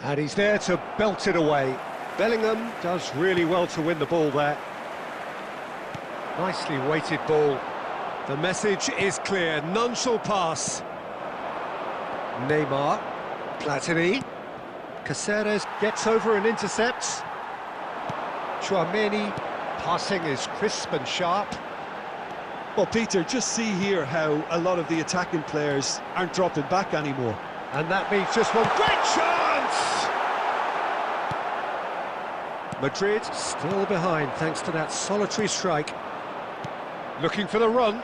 And he's there to belt it away. Bellingham does really well to win the ball there. Nicely weighted ball. The message is clear, none shall pass. Neymar, Platini, Caceres gets over and intercepts. Tchouaméni, passing is crisp and sharp. Well, Peter, just see here how a lot of the attacking players aren't dropping back anymore. And that means just one great chance! Madrid still behind thanks to that solitary strike. Looking for the run.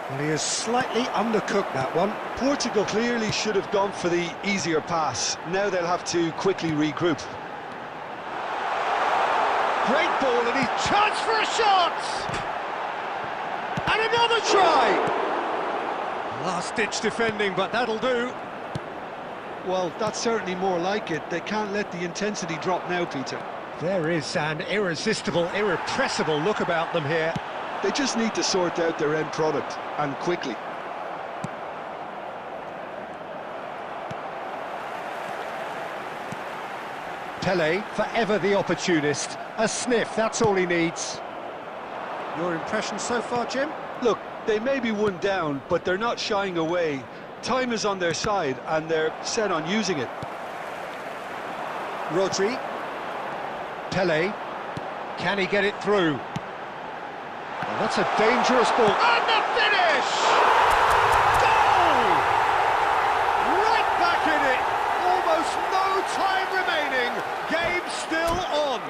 Well, he has slightly undercooked that one. Portugal clearly should have gone for the easier pass. Now they'll have to quickly regroup. Great ball, and he's chance for a shot! And another try! Last-ditch defending, but that'll do. Well, that's certainly more like it. They can't let the intensity drop now, Peter. There is an irresistible, irrepressible look about them here. They just need to sort out their end product, and quickly. Pelé, forever the opportunist. A sniff, that's all he needs. Your impression so far, Jim? Look, they may be one down, but they're not shying away. Time is on their side, and they're set on using it. Rodri. Pelé. Can he get it through? Well, that's a dangerous ball. And the finish! Goal! Right back in it. Almost no time remaining. Game still on.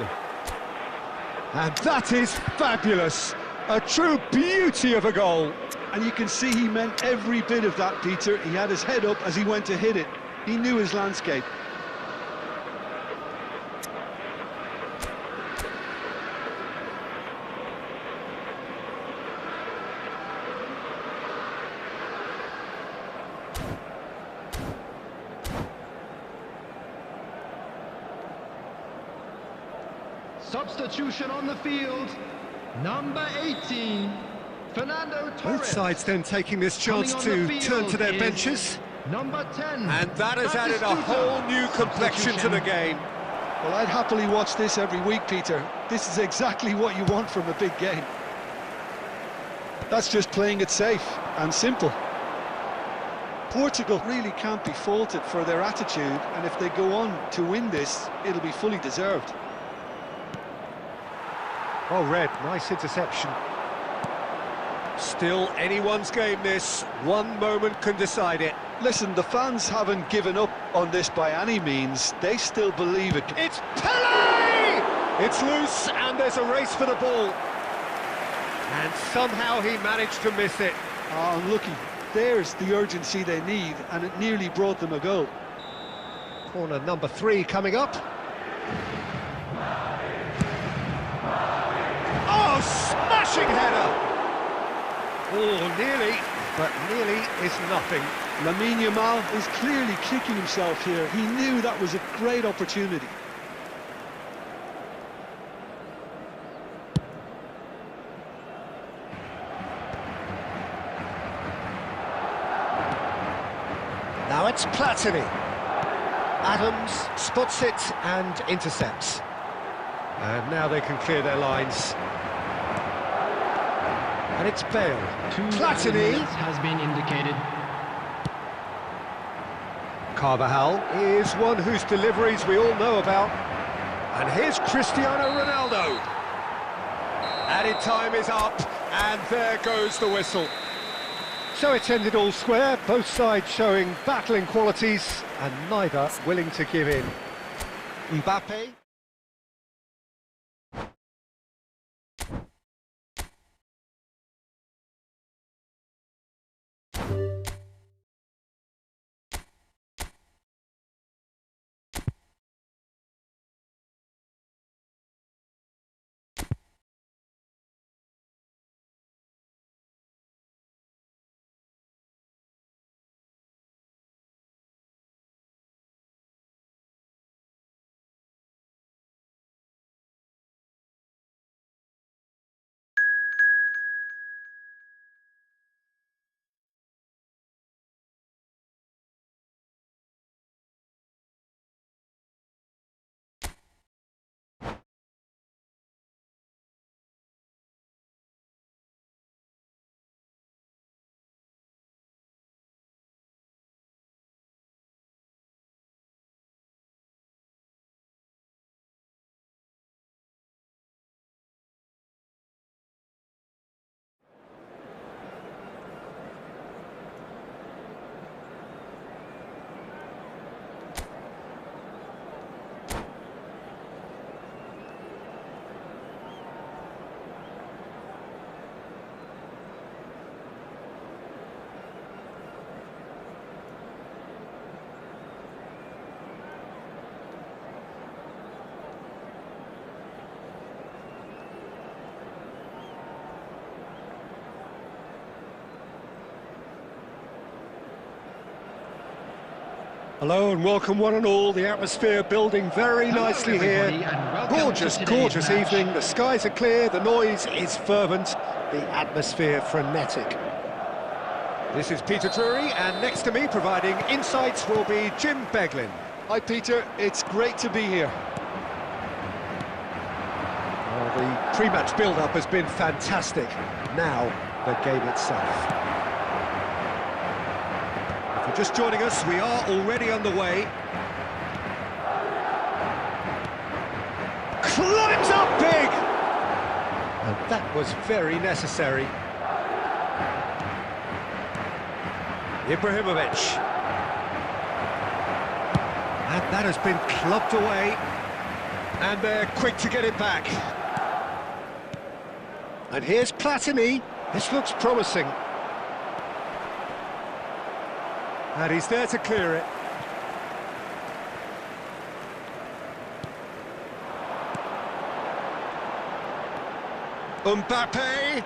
And that is fabulous. A true beauty of a goal. And you can see he meant every bit of that, Peter. He had his head up as he went to hit it. He knew his landscape. Substitution on the field, number 18, Fernando Torres. Both sides then taking this chance to turn to their benches. Number 10. And that has added a whole new complexion to the game. Well, I'd happily watch this every week, Peter. This is exactly what you want from a big game. That's just playing it safe and simple. Portugal really can't be faulted for their attitude, and if they go on to win this, it'll be fully deserved. Oh, Red, nice interception. Still anyone's game, this. One moment can decide it. Listen, the fans haven't given up on this by any means. They still believe it. It's Pele! It's loose, and there's a race for the ball. And somehow he managed to miss it. Oh, unlucky. There's the urgency they need, and it nearly brought them a goal. Corner number 3 coming up. Oh, smashing header! Oh, nearly, but nearly is nothing. Lamine Yamal is clearly kicking himself here. He knew that was a great opportunity. Now it's Platini. Adams spots it and intercepts. And now they can clear their lines. And it's Bale. Platini has been indicated. Carvajal is one whose deliveries we all know about. And here's Cristiano Ronaldo. Added time is up, and there goes the whistle. So it's ended all square, both sides showing battling qualities, and neither willing to give in. Mbappe. Hello and welcome one and all. The atmosphere building very nicely here. Gorgeous, gorgeous evening. The skies are clear, the noise is fervent, the atmosphere frenetic. This is Peter Drury, and next to me providing insights will be Jim Beglin. Hi Peter, it's great to be here. Well, the pre-match build-up has been fantastic. Now, the game itself. If you're just joining us, we are already underway. Climbs up big! And that was very necessary. Ibrahimovic. And that has been clubbed away. And they're quick to get it back. And here's Platini. This looks promising. And he's there to clear it. Mbappe.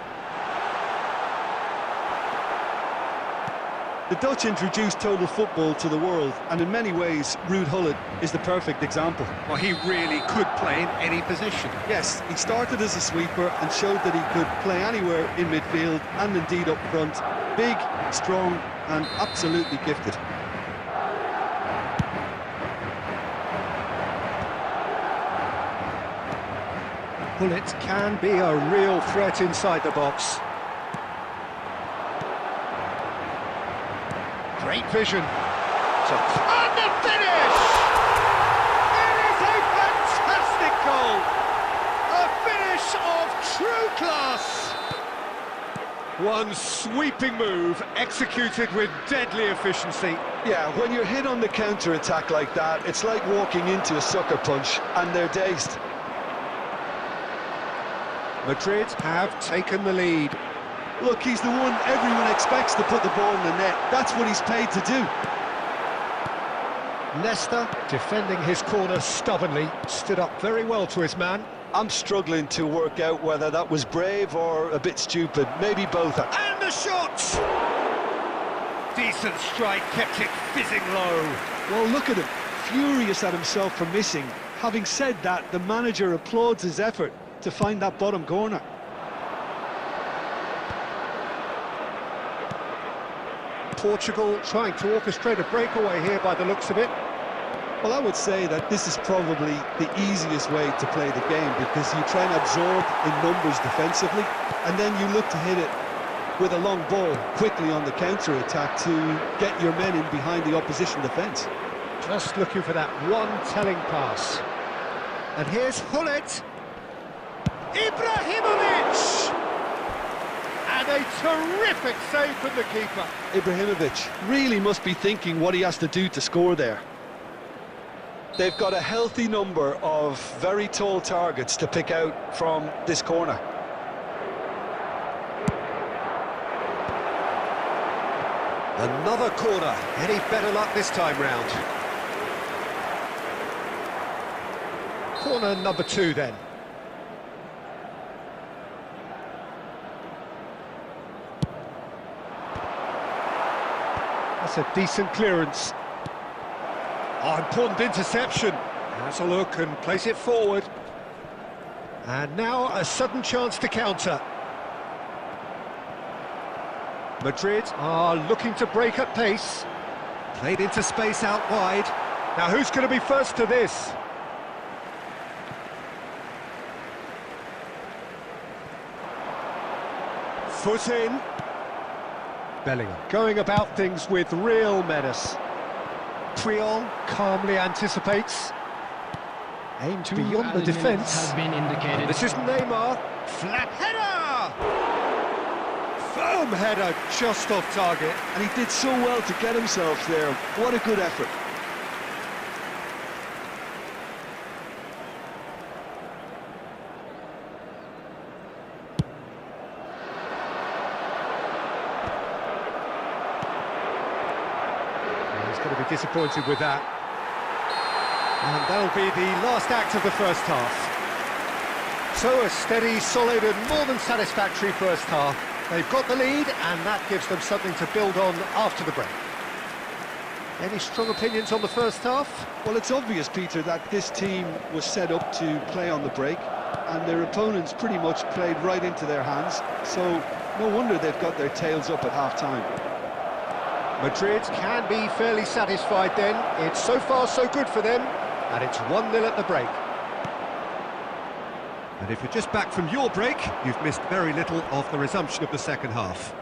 The Dutch introduced total football to the world, and in many ways, Ruud Gullit is the perfect example. Well, he really could play in any position. Yes, he started as a sweeper and showed that he could play anywhere in midfield and indeed up front. Big, strong and absolutely gifted. Well, it can be a real threat inside the box. Great vision. And the finish! It is a fantastic goal! A finish of true class! One sweeping move, executed with deadly efficiency. Yeah, when you're hit on the counter-attack like that, it's like walking into a sucker punch, and they're dazed. Madrid have taken the lead. Look, he's the one everyone expects to put the ball in the net. That's what he's paid to do. Leicester, defending his corner stubbornly, stood up very well to his man. I'm struggling to work out whether that was brave or a bit stupid. Maybe both. And the shot! Decent strike, kept it fizzing low. Well, look at him, furious at himself for missing. Having said that, the manager applauds his effort to find that bottom corner. Portugal trying to orchestrate a breakaway here by the looks of it. Well, I would say that this is probably the easiest way to play the game, because you try and absorb in numbers defensively, and then you look to hit it with a long ball quickly on the counter-attack to get your men in behind the opposition defence. Just looking for that one telling pass. And here's Hullet. Ibrahimovic! And a terrific save from the keeper. Ibrahimovic really must be thinking what he has to do to score there. They've got a healthy number of very tall targets to pick out from this corner. Another corner. Any better luck this time round? Corner number 2 then. That's a decent clearance. Oh, important interception. Has a look and place it forward. And now a sudden chance to counter. Madrid are looking to break at pace. Played into space out wide. Now who's going to be first to this? Foot in. Bellingham going about things with real menace. Puyol calmly anticipates. Aimed beyond the defence. This is Neymar. Flat header! Firm header just off target. And he did so well to get himself there. What a good effort. He's going to be disappointed with that. And that'll be the last act of the first half. So a steady, solid and more than satisfactory first half. They've got the lead and that gives them something to build on after the break. Any strong opinions on the first half? Well, it's obvious, Peter, that this team was set up to play on the break, and their opponents pretty much played right into their hands, so no wonder they've got their tails up at half-time. Madrid can be fairly satisfied then. It's so far so good for them, and it's 1-0 at the break. And if you're just back from your break, you've missed very little of the resumption of the second half.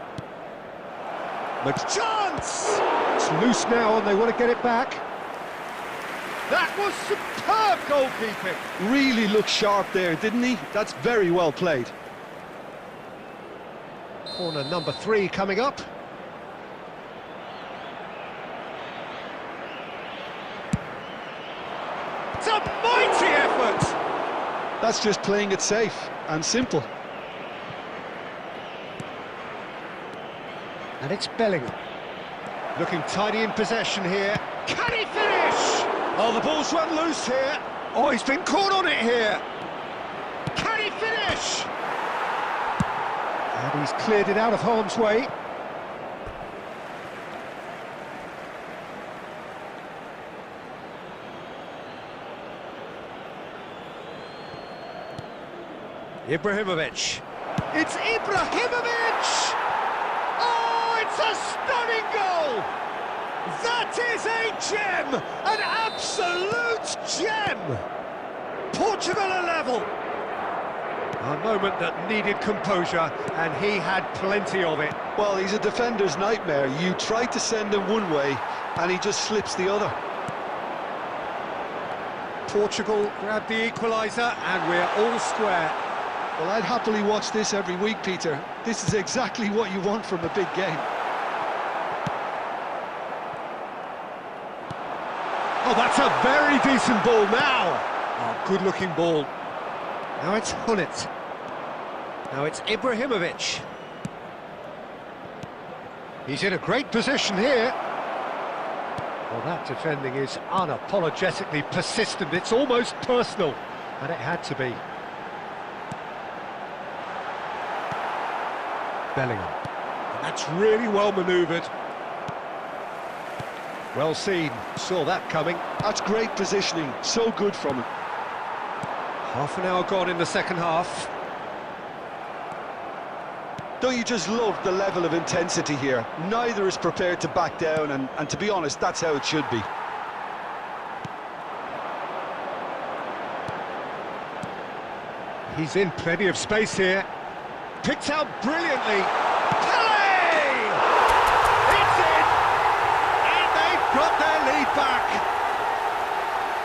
Chance! It's loose now and they want to get it back. That was superb goalkeeping. Really looked sharp there, didn't he? That's very well played. Corner number 3 coming up. It's a mighty effort! That's just playing it safe and simple. And it's Bellingham. Looking tidy in possession here. Can he finish? Oh, the ball's run loose here. Oh, he's been caught on it here. Can he finish? And he's cleared it out of harm's way. Ibrahimovic. It's Ibrahimovic! Oh, it's a stunning goal! That is a gem! An absolute gem! Portugal are level. A moment that needed composure, and he had plenty of it. Well, he's a defender's nightmare. You try to send him one way, and he just slips the other. Portugal grabbed the equaliser, and we're all square. Well, I'd happily watch this every week, Peter. This is exactly what you want from a big game. Oh, that's a very decent ball now. Oh, good-looking ball. Now it's Hunnit. Now it's Ibrahimovic. He's in a great position here. Well, that defending is unapologetically persistent. It's almost personal, and it had to be. Bellingham. And that's really well manoeuvred. Well seen, saw that coming. That's great positioning, so good from him. Half an hour gone in the second half. Don't you just love the level of intensity here? Neither is prepared to back down, and to be honest, that's how it should be. He's in plenty of space here. Picked out brilliantly. Pele! It's in! And they've got their lead back.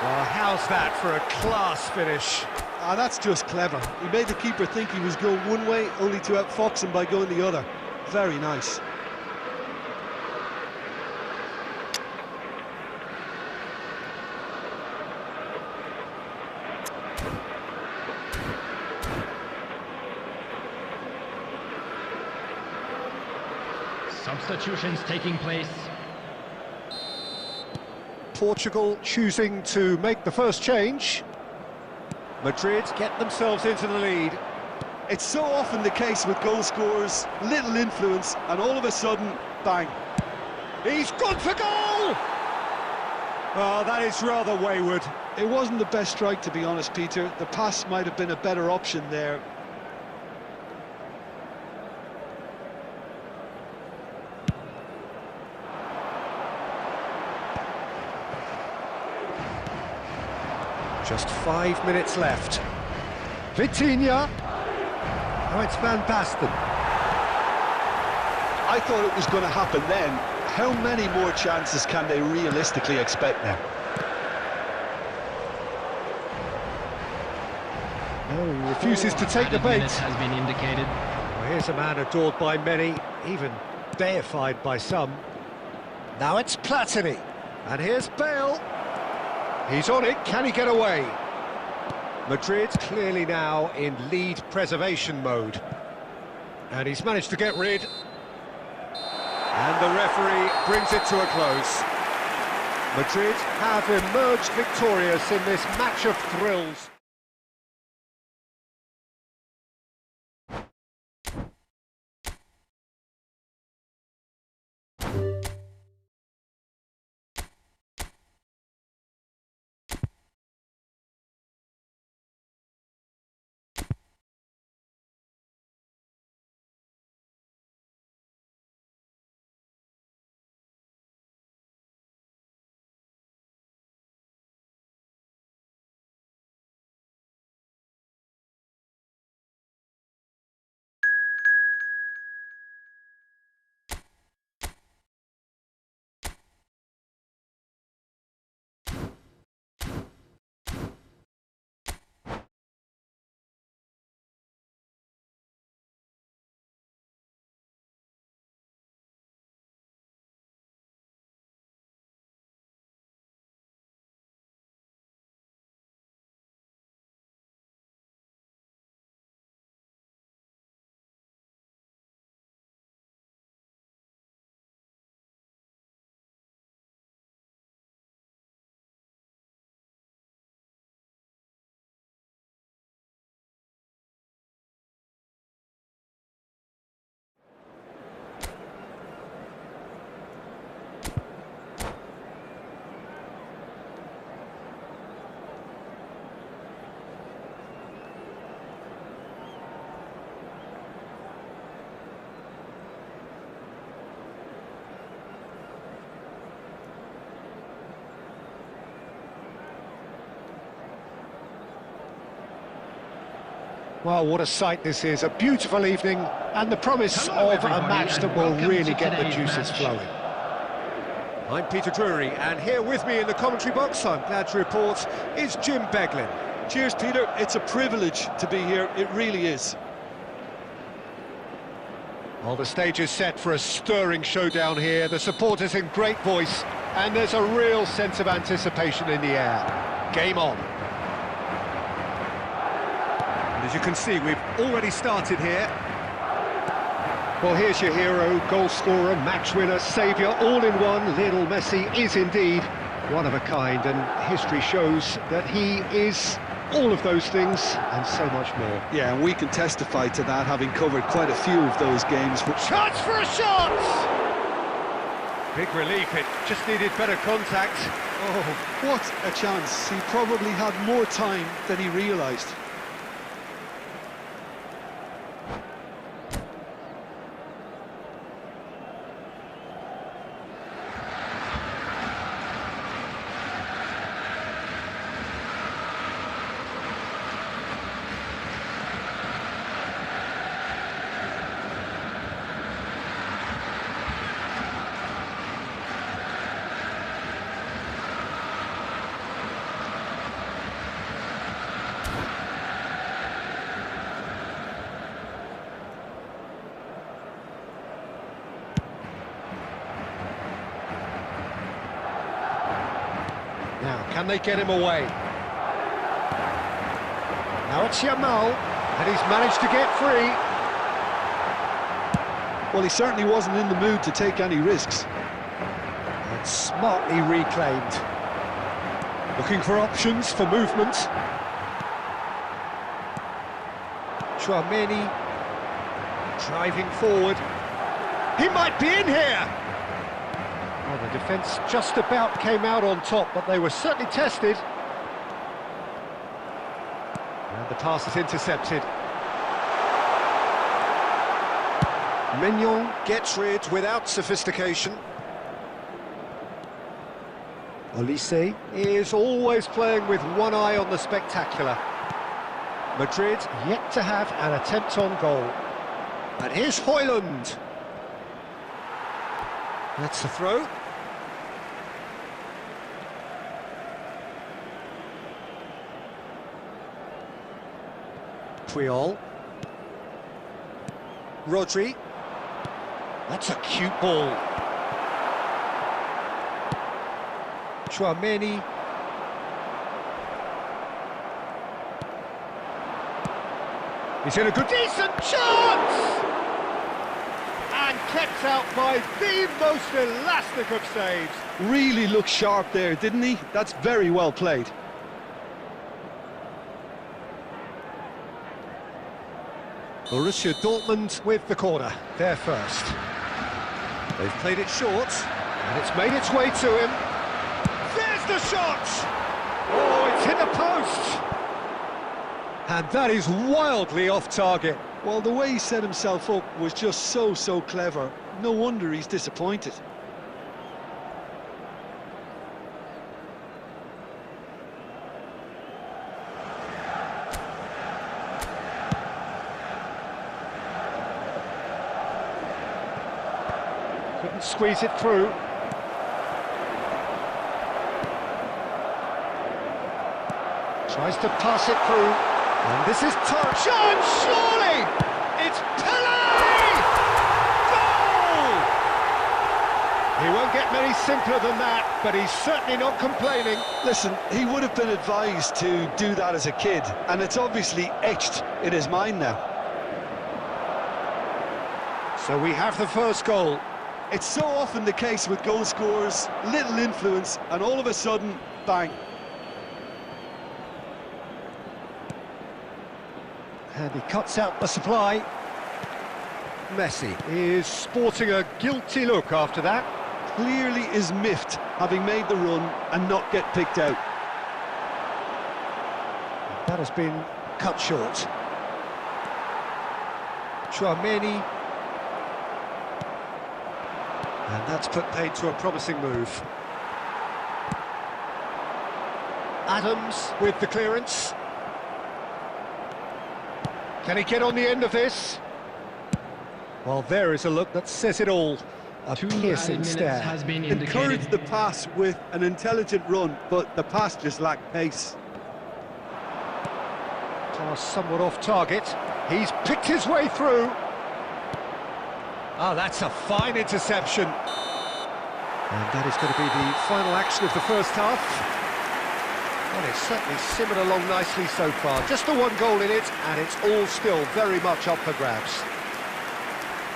Well, how's that for a class finish? Ah, that's just clever. He made the keeper think he was going one way, only to outfox him by going the other. Very nice. Substitutions taking place. Portugal choosing to make the first change. Madrid get themselves into the lead. It's so often the case with goal scorers, little influence, and all of a sudden, bang. He's gone for goal! Oh, that is rather wayward. It wasn't the best strike, to be honest, Peter. The pass might have been a better option there. Just 5 minutes left. Vitinha. Now it's Van Basten. I thought it was going to happen then. How many more chances can they realistically expect now? No, he refuses to take the bait. Has been indicated. Well, here's a man adored by many, even deified by some. Now it's Platini. And here's Bale. He's on it, can he get away? Madrid clearly now in lead preservation mode. And he's managed to get rid. And the referee brings it to a close. Madrid have emerged victorious in this match of thrills. Well, what a sight this is, a beautiful evening, and the promise Hello, of a everybody, match that and will welcome really to get the today's juices match. flowing. I'm Peter Drury, and here with me in the commentary box, I'm glad to report, is Jim Beglin. Cheers, Peter. It's a privilege to be here. It really is. Well, the stage is set for a stirring showdown here, the supporters in great voice, and there's a real sense of anticipation in the air. Game on. And as you can see, we've already started here. Well, here's your hero, goal scorer, match winner, saviour, all in one. Lionel Messi is indeed one of a kind, and history shows that he is all of those things and so much more. Yeah, and we can testify to that, having covered quite a few of those games. Chance for a shot! Big relief, it just needed better contact. Oh, what a chance. He probably had more time than he realised. Now, can they get him away? Now it's Yamal, and he's managed to get free. Well, he certainly wasn't in the mood to take any risks. And smartly reclaimed. Looking for options for movement. Tchouaméni driving forward. He might be in here! Well, the defence just about came out on top, but they were certainly tested. And the pass is intercepted. Mignon gets rid without sophistication. Olise is always playing with one eye on the spectacular. Madrid yet to have an attempt on goal. And here's Højlund. That's a throw. Puyol. Rodri. That's a cute ball. Tchouaméni. He's in a good, decent chance! And kept out by the most elastic of saves. Really looked sharp there, didn't he? That's very well played. Borussia Dortmund with the corner, there first. They've played it short, and it's made its way to him. There's the shot! Oh, it's hit the post! And that is wildly off target. Well, the way he set himself up was just so clever. No wonder he's disappointed. Couldn't squeeze it through. Tries to pass it through. And this is touch. And surely! It's Pelé! Goal! He won't get many simpler than that, but he's certainly not complaining. Listen, he would have been advised to do that as a kid, and it's obviously etched in his mind now. So we have the first goal. It's so often the case with goal scorers, little influence, and all of a sudden, bang. And he cuts out the supply. Messi is sporting a guilty look after that. Clearly is miffed, having made the run and not get picked out. That has been cut short. Tchouaméni. And that's put paid to a promising move. Adams with the clearance. Can he get on the end of this? Well, there is a look that says it all. A piercing stare. Has been Encourage the pass with an intelligent run, but the pass just lacked pace. Pass somewhat off target. He's picked his way through. Oh, that's a fine interception. And that is going to be the final action of the first half. Well, it's certainly simmered along nicely so far. Just the one goal in it, and it's all still very much up for grabs.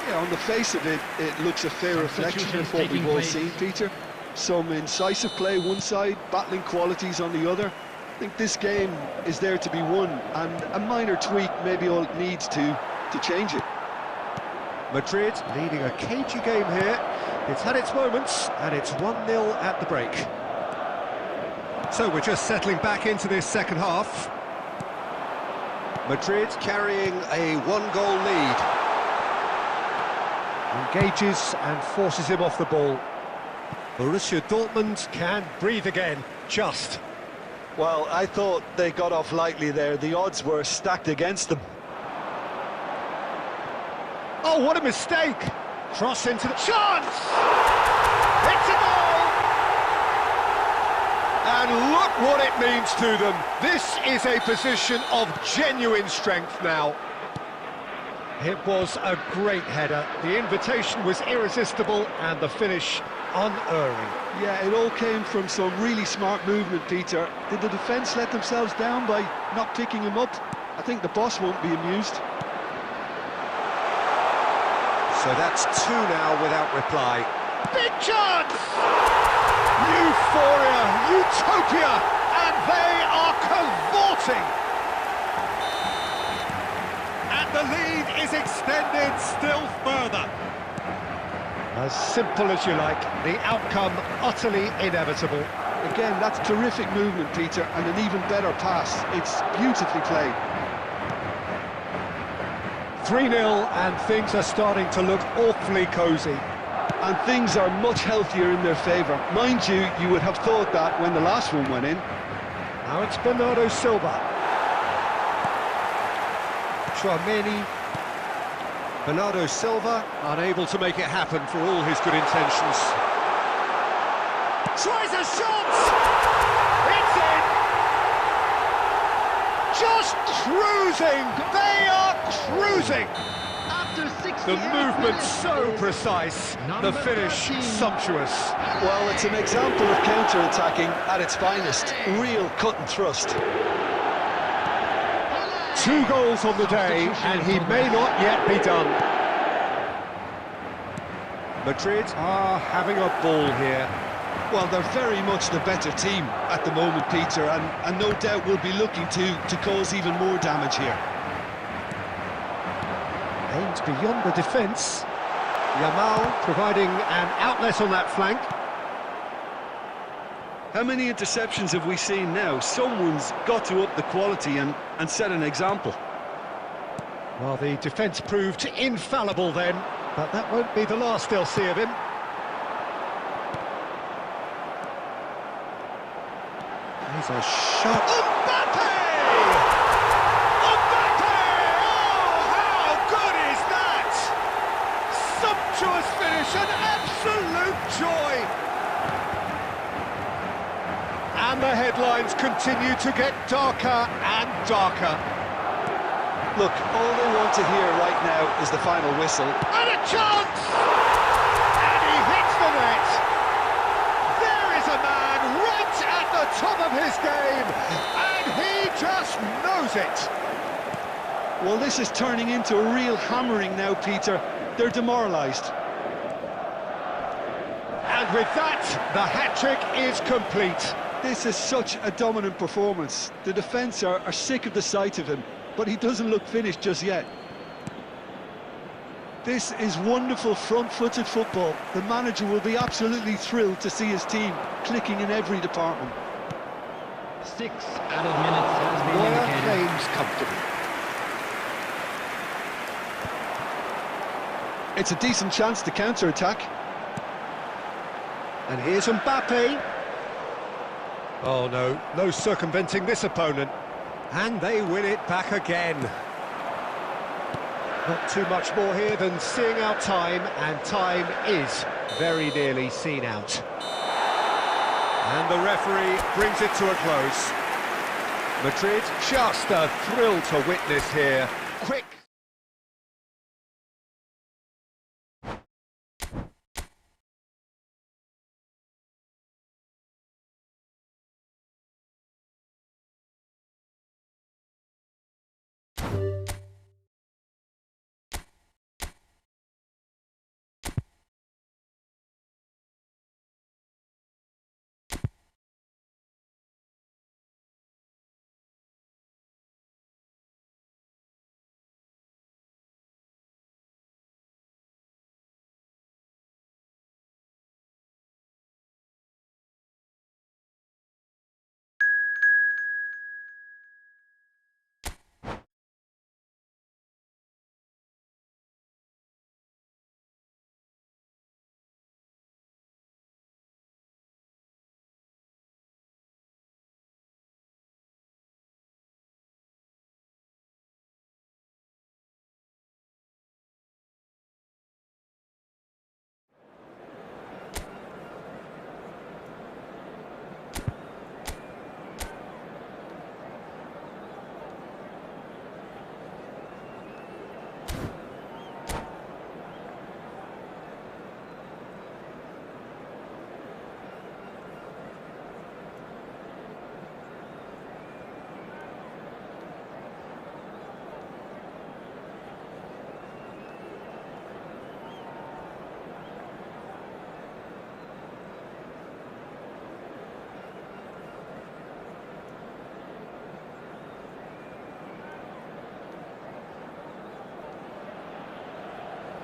Yeah, on the face of it, it looks a fair reflection of what we've all seen, Peter. Some incisive play one side, battling qualities on the other. I think this game is there to be won, and a minor tweak maybe all it needs to change it. Madrid leading a cagey game here. It's had its moments, and it's 1-0 at the break. So we're just settling back into this second half. Madrid carrying a one-goal lead. Engages and forces him off the ball. Borussia Dortmund can breathe again, just. Well, I thought they got off lightly there. The odds were stacked against them. Oh, what a mistake! Cross into the... Chance! It's a goal! And look what it means to them. This is a position of genuine strength now. It was a great header. The invitation was irresistible and the finish unerring. Yeah, it all came from some really smart movement, Peter. Did the defence let themselves down by not picking him up? I think the boss won't be amused. So that's 2 now without reply. Big chance! Euphoria, utopia, and they are cavorting! And the lead is extended still further. As simple as you like, the outcome utterly inevitable. Again, that's terrific movement, Peter, and an even better pass. It's beautifully played. 3-0, and things are starting to look awfully cosy. And things are much healthier in their favour. Mind you, you would have thought that when the last one went in. Now it's Bernardo Silva. Chouameni. Bernardo Silva unable to make it happen for all his good intentions. Tries a shot! It's in! Just cruising! They are cruising! The movement so precise, the finish sumptuous. Well, it's an example of counter-attacking at its finest. Real cut and thrust. 2 goals on the day, and he may not yet be done. Madrid are having a ball here. Well, they're very much the better team at the moment, Peter, and no doubt will be looking to cause even more damage here. Aimed beyond the defence. Yamal providing an outlet on that flank. How many interceptions have we seen now? Someone's got to up the quality and set an example. Well, the defence proved infallible then, but that won't be the last they'll see of him. There's a shot. Mbappe! Mbappe! Oh, how good is that? Sumptuous finish, an absolute joy! And the headlines continue to get darker and darker. Look, all they want to hear right now is the final whistle. And a chance! And he hits the net! There is a man right at the top of his game, and he just knows it! Well, this is turning into a real hammering now, Peter. They're demoralised. And with that, the hat-trick is complete. This is such a dominant performance. The defence are sick of the sight of him, but he doesn't look finished just yet. This is wonderful front-footed football. The manager will be absolutely thrilled to see his team clicking in every department. 6 added minutes has been indicated. Claims comfortably. It's a decent chance to counter-attack. And here's Mbappe. Oh no, no circumventing this opponent. And they win it back again. Not too much more here than seeing out time, and time is very nearly seen out. And the referee brings it to a close. Madrid, just a thrill to witness here. Quick.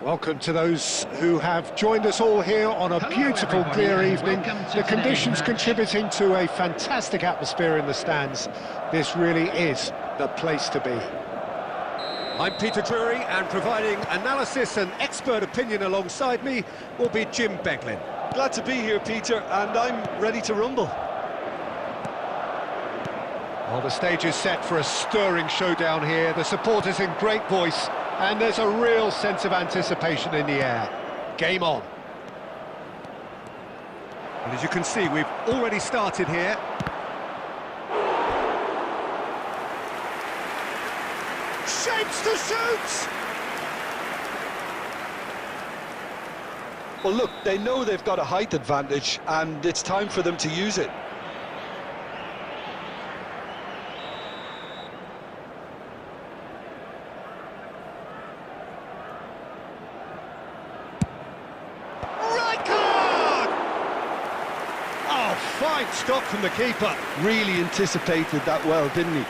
Welcome to those who have joined us all here on a beautiful, clear evening. The conditions contributing to a fantastic atmosphere in the stands. This really is the place to be. I'm Peter Drury, and providing analysis and expert opinion alongside me will be Jim Beglin. Glad to be here, Peter, and I'm ready to rumble. Well, the stage is set for a stirring showdown here. The supporters in great voice, and there's a real sense of anticipation in the air. Game on. And as you can see, we've already started here. Shapes to shoot! Well, look, they know they've got a height advantage, and it's time for them to use it. Fine stop from the keeper. Really anticipated that well, didn't he?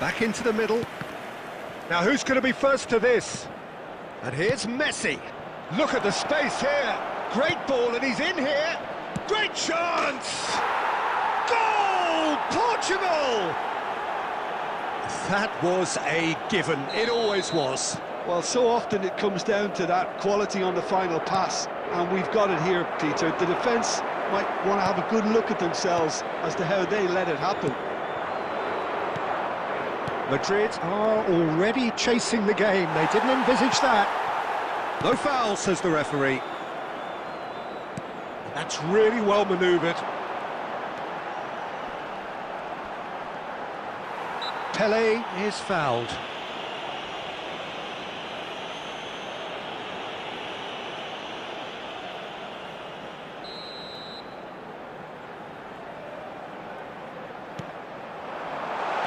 Back into the middle. Now who's going to be first to this? And here's Messi. Look at the space here. Great ball, and he's in here. Great chance! Goal! Portugal! That was a given. It always was. Well, so often it comes down to that quality on the final pass, and we've got it here, Peter. The defence might want to have a good look at themselves as to how they let it happen. Madrid are already chasing the game. They didn't envisage that. No foul, says the referee. That's really well manoeuvred. Pelé is fouled.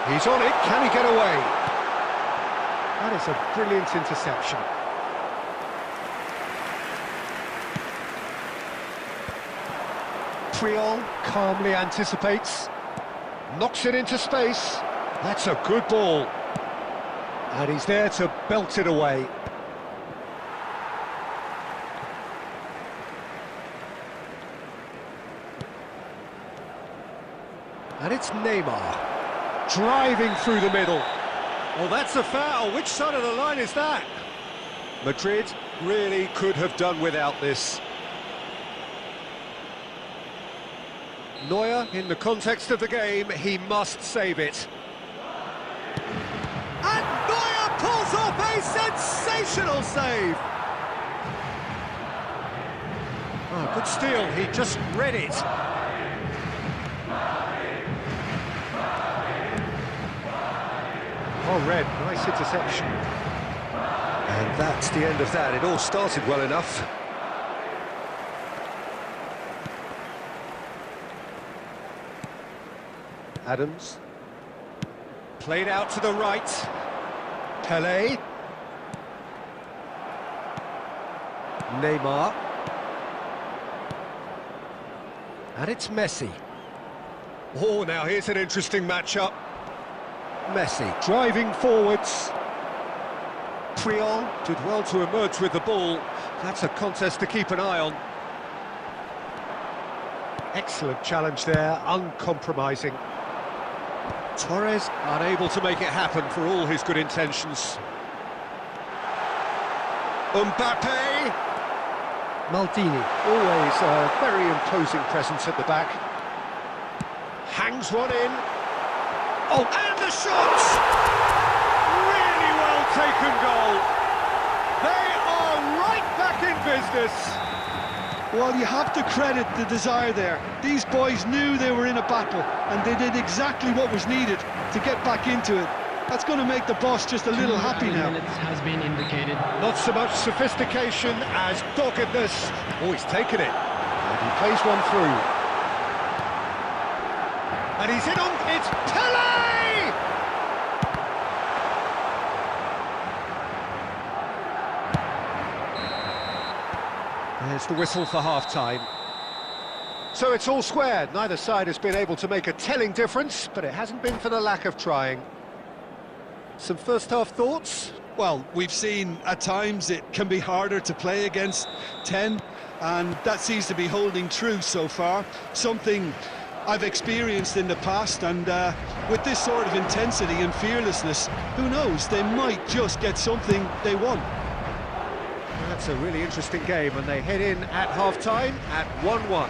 He's on it, can he get away? That is a brilliant interception. Triol calmly anticipates, knocks it into space. That's a good ball. And he's there to belt it away. And it's Neymar. Driving through the middle. Well, that's a foul. Which side of the line is that? Madrid really could have done without this. Neuer, in the context of the game, he must save it. And Neuer pulls off A sensational save! Oh, good steal, he just read it. Well read, nice interception. And that's the end of that. It all started well enough. Adams. Played out to the right. Pelé. Neymar. And it's Messi. Oh, now here's an interesting matchup. Messi driving forwards. Puyol did well to emerge with the ball. That's a contest to keep an eye on. Excellent challenge there, uncompromising. Torres unable to make it happen for all his good intentions. Mbappe! Maldini, always a very imposing presence at the back. Hangs one in. Oh, and the shot! Really well taken goal. They are right back in business. Well, you have to credit the desire there. These boys knew they were in a battle, and they did exactly what was needed to get back into it. That's going to make the boss just a little happy now. Has been indicated. Not so much sophistication as doggedness. Oh, he's taken it. And he plays one through. And he's in on... It's Pelé! There's the whistle for half-time. So it's all squared. Neither side has been able to make a telling difference, but it hasn't been for the lack of trying. Some first-half thoughts? Well, we've seen at times it can be harder to play against 10, and that seems to be holding true so far. Something I've experienced in the past, and with this sort of intensity and fearlessness, who knows, they might just get something they want. That's a really interesting game, and they head in at half-time at 1-1.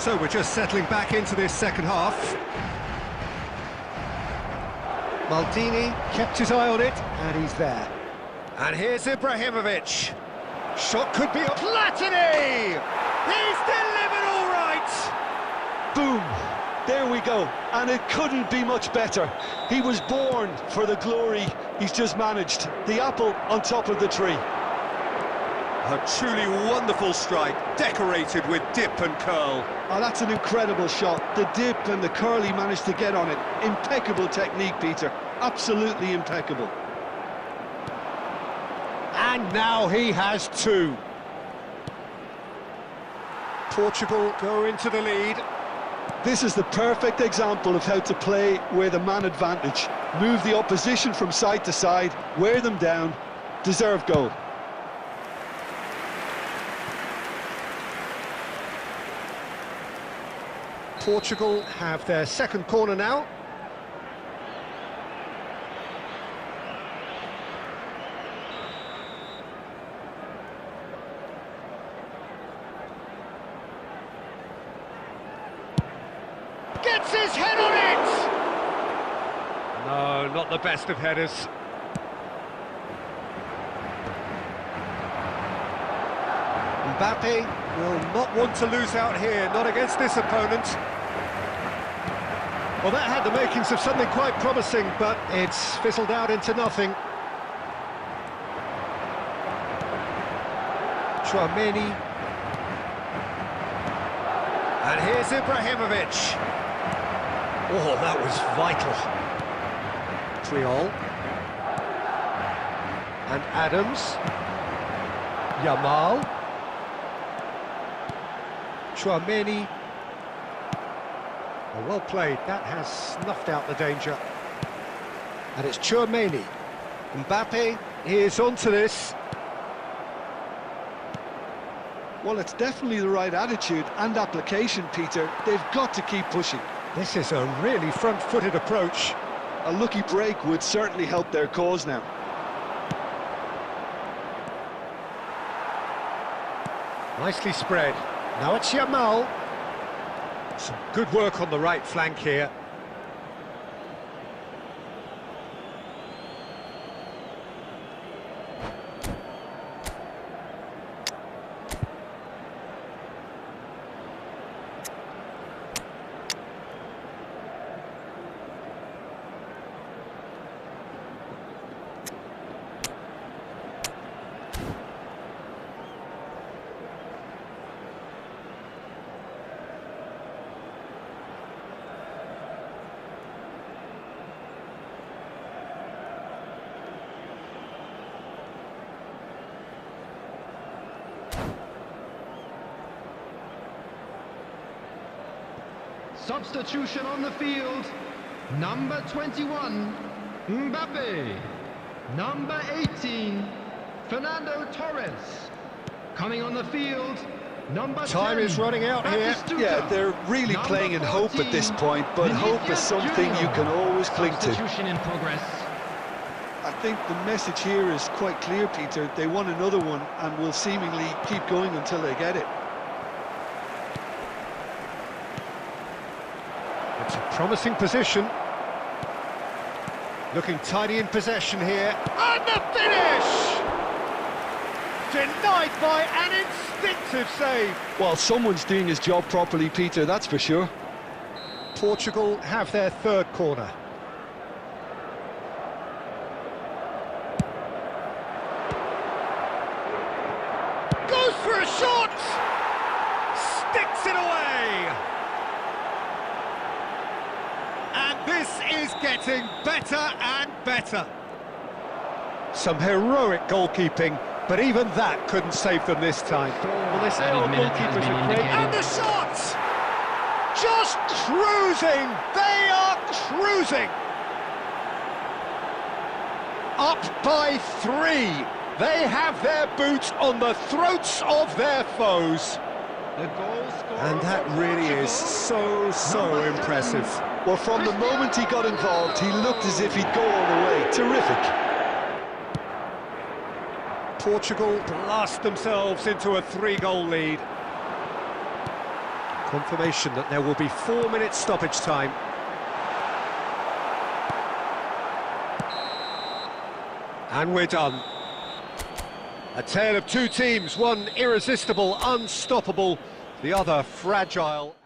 So we're just settling back into this second half. Maldini kept his eye on it, and he's there. And here's Ibrahimovic. Shot could be a Platini! He's delivered all right! Boom! There we go, and it couldn't be much better. He was born for the glory he's just managed. The apple on top of the tree. A truly wonderful strike, decorated with dip and curl. Oh, that's an incredible shot. The dip and the curl he managed to get on it. Impeccable technique, Peter. Absolutely impeccable. And now he has two. Portugal go into the lead. This is the perfect example of how to play with a man advantage. Move the opposition from side to side, wear them down, deserve goal. Portugal have their second corner now. Gets his head on it! No, not the best of headers. Mbappe will not want to lose out here, not against this opponent. Well, that had the makings of something quite promising, but it's fizzled out into nothing. Tchouaméni. And here's Ibrahimovic. Oh, that was vital. Puyol. And Adams. Yamal. Tchouaméni. Oh, well played. That has snuffed out the danger. And it's Tchouaméni. Mbappe is onto this. Well, it's definitely the right attitude and application, Peter. They've got to keep pushing. This is a really front-footed approach. A lucky break would certainly help their cause now. Nicely spread. Now it's Yamal. Some good work on the right flank here. Substitution on the field. Number 21, Mbappe. Number 18, Fernando Torres. Coming on the field, number 10. Time is running out here. Yeah, they're really playing in hope at this point, but hope is something you can always cling to. Substitution in progress. I think the message here is quite clear, Peter. They want another one and will seemingly keep going until they get it. It's a promising position. Looking tidy in possession here. And the finish! Denied by an instinctive save. Well, someone's doing his job properly, Peter, that's for sure. Portugal have their third corner. Goes for a shot! Sticks it away! And this is getting better and better. Some heroic goalkeeping, but even that couldn't save them this time. Well, they say all goalkeepers are great. And the shot! Just cruising! They are cruising! Up by 3. They have their boots on the throats of their foes. The goal scorer. And that really is so impressive. Well, from the moment he got involved, he looked as if he'd go all the way. Terrific. Portugal blast themselves into a 3-goal lead. Confirmation that there will be 4 minutes stoppage time. And we're done. A tale of two teams, one irresistible, unstoppable, the other fragile.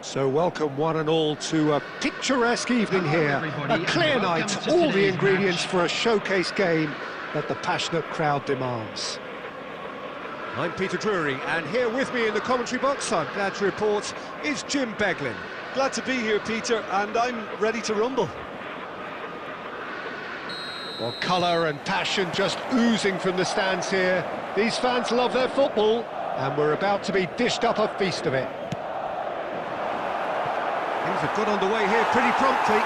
So welcome one and all to a picturesque evening here, a clear night, all the ingredients for a showcase game that the passionate crowd demands. I'm Peter Drury, and here with me in the commentary box, I'm glad to report, is Jim Beglin. Glad to be here, Peter, and I'm ready to rumble. Well, colour and passion just oozing from the stands here. These fans love their football, and we're about to be dished up a feast of it. Things have got underway here pretty promptly.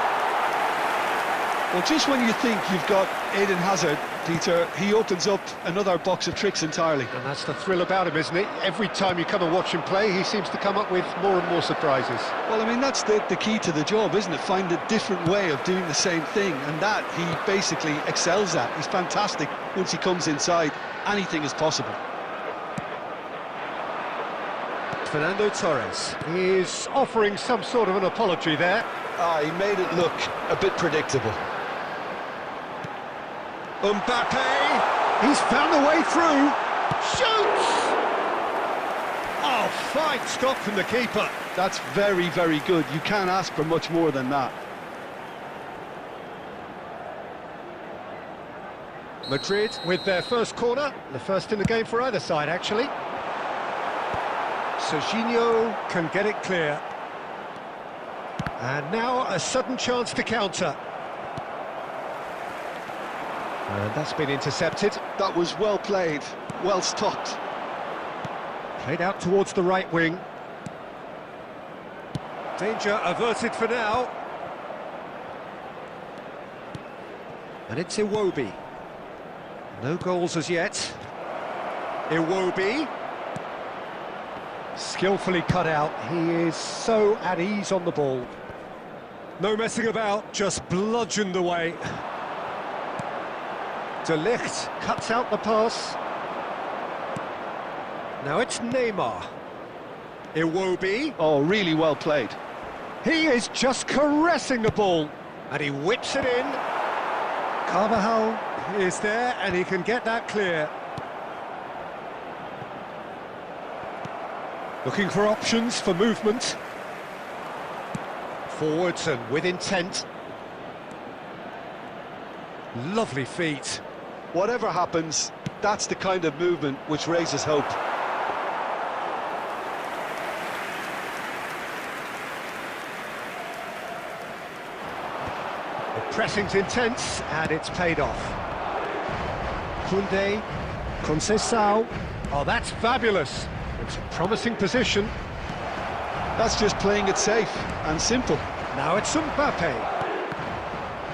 Well, just when you think you've got Eden Hazard, Peter, he opens up another box of tricks entirely. And that's the thrill about him, isn't it? Every time you come and watch him play, he seems to come up with more and more surprises. Well, I mean, that's the key to the job, isn't it? Find a different way of doing the same thing, and that he basically excels at. He's fantastic. Once he comes inside, anything is possible. Fernando Torres is offering some sort of an apology there. He made it look a bit predictable. Mbappe, he's found a way through, shoots! Oh, fine stop from the keeper. That's very, very good. You can't ask for much more than that. Madrid with their first corner, the first in the game for either side, actually. Serginho can get it clear. And now a sudden chance to counter. And that's been intercepted. That was well played, well stopped. Played out towards the right wing. Danger averted for now. And it's Iwobi. No goals as yet. Iwobi. Skillfully cut out. He is so at ease on the ball. No messing about, just bludgeoned away. De Ligt cuts out the pass. Now it's Neymar. Iwobi. Oh, really well played. He is just caressing the ball. And he whips it in. Carvajal is there and he can get that clear. Looking for options for movement. Forwards and with intent. Lovely feet. Whatever happens, that's the kind of movement which raises hope. The pressing's intense and it's paid off. Koundé, Conceição. Oh, that's fabulous. It's a promising position. That's just playing it safe and simple. Now it's Mbappe.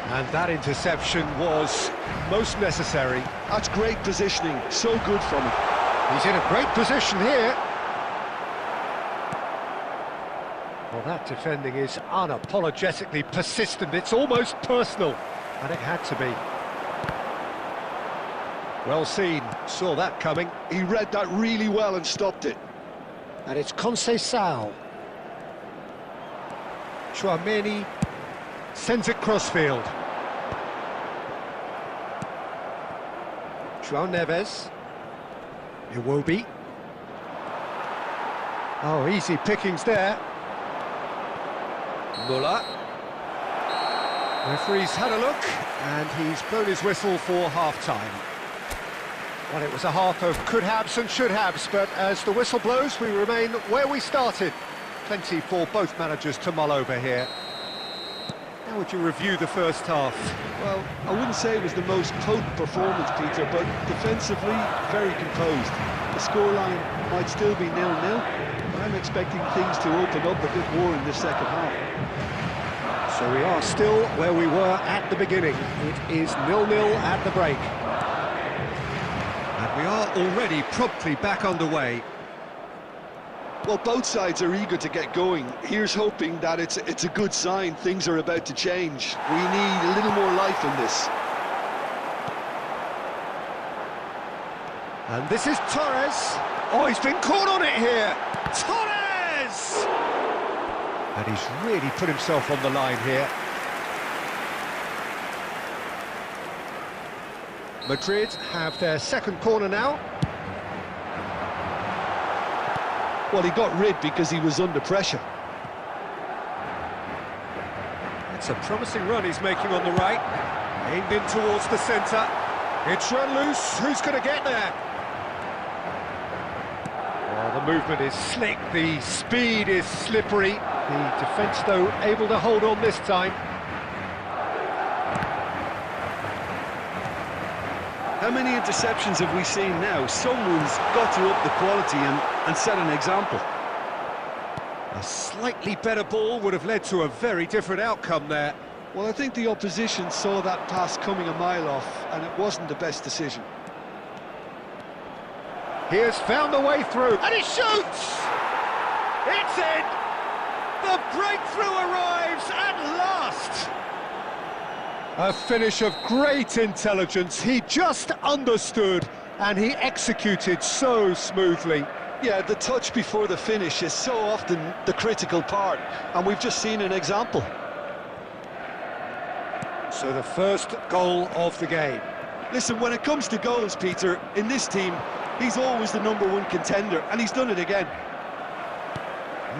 And that interception was most necessary. That's great positioning, so good from him. He's in a great position here. Well, that defending is unapologetically persistent. It's almost personal, and it had to be. Well seen, saw that coming. He read that really well and stopped it. And it's Conceição. Tchouameni sends it crossfield. João Neves. Iwobi. Oh, easy pickings there. Muller. Referee's had a look, and he's blown his whistle for half-time. Well, it was a half of could-haves and should-haves, but as the whistle blows, we remain where we started. Plenty for both managers to mull over here. How would you review the first half? Well, I wouldn't say it was the most potent performance, Peter, but defensively, very composed. The scoreline might still be 0-0, but I'm expecting things to open up a bit more in the second half. So we are still where we were at the beginning. It is 0-0 at the break. And we are already promptly back underway. Well, both sides are eager to get going. Here's hoping that it's a good sign. Things are about to change. We need a little more life in this. And this is Torres. Oh, he's been caught on it here. Torres! And he's really put himself on the line here. Madrid have their second corner now. Well, he got rid because he was under pressure. It's a promising run he's making on the right. Aimed in towards the centre. It's run loose. Who's going to get there? movement is slick, the speed is slippery. The defence, though, able to hold on this time. How many interceptions have we seen now? Someone's got to up the quality and set an example. A slightly better ball would have led to a very different outcome there. Well, I think the opposition saw that pass coming a mile off, and it wasn't the best decision. He has found a way through, and he shoots! It's in! The breakthrough arrives at last! A finish of great intelligence. He just understood, and he executed so smoothly. Yeah, the touch before the finish is so often the critical part, and we've just seen an example. So the first goal of the game. Listen, when it comes to goals, Peter, in this team, he's always the #1 contender, and he's done it again.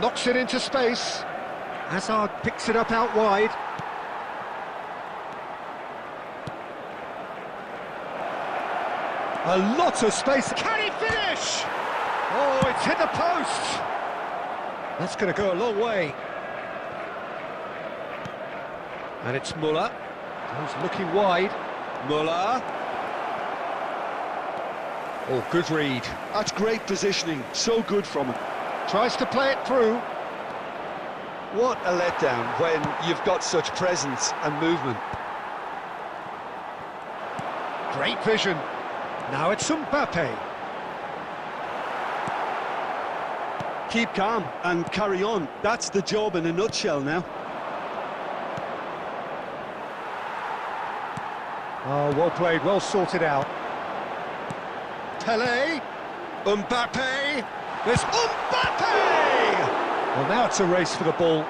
Knocks it into space. Hazard picks it up out wide. A lot of space. Can he finish? Oh, it's hit the post. That's going to go a long way. And it's Muller. He's looking wide. Muller. Oh, good read. That's great positioning. So good from him. Tries to play it through. What a letdown when you've got such presence and movement. Great vision. Now it's Mbappe. Keep calm and carry on. That's the job in a nutshell now. Oh, well played, well sorted out. Pelé. Mbappe. There's Mbappe! Well, now it's a race for the ball.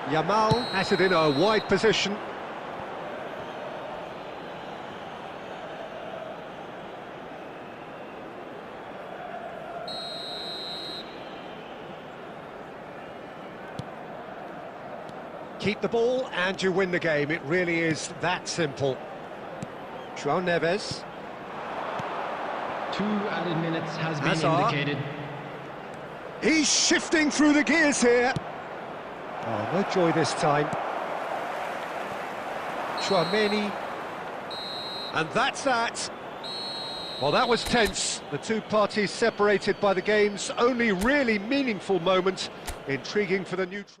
Yamal has it in a wide position. Keep the ball and you win the game. It really is that simple. João Neves. 2 added minutes has been Hazard. indicated. He's shifting through the gears here. Oh, no joy this time. Chouameni. And that's that. Well, that was tense. The two parties separated by the game's only really meaningful moment. Intriguing for the neutral.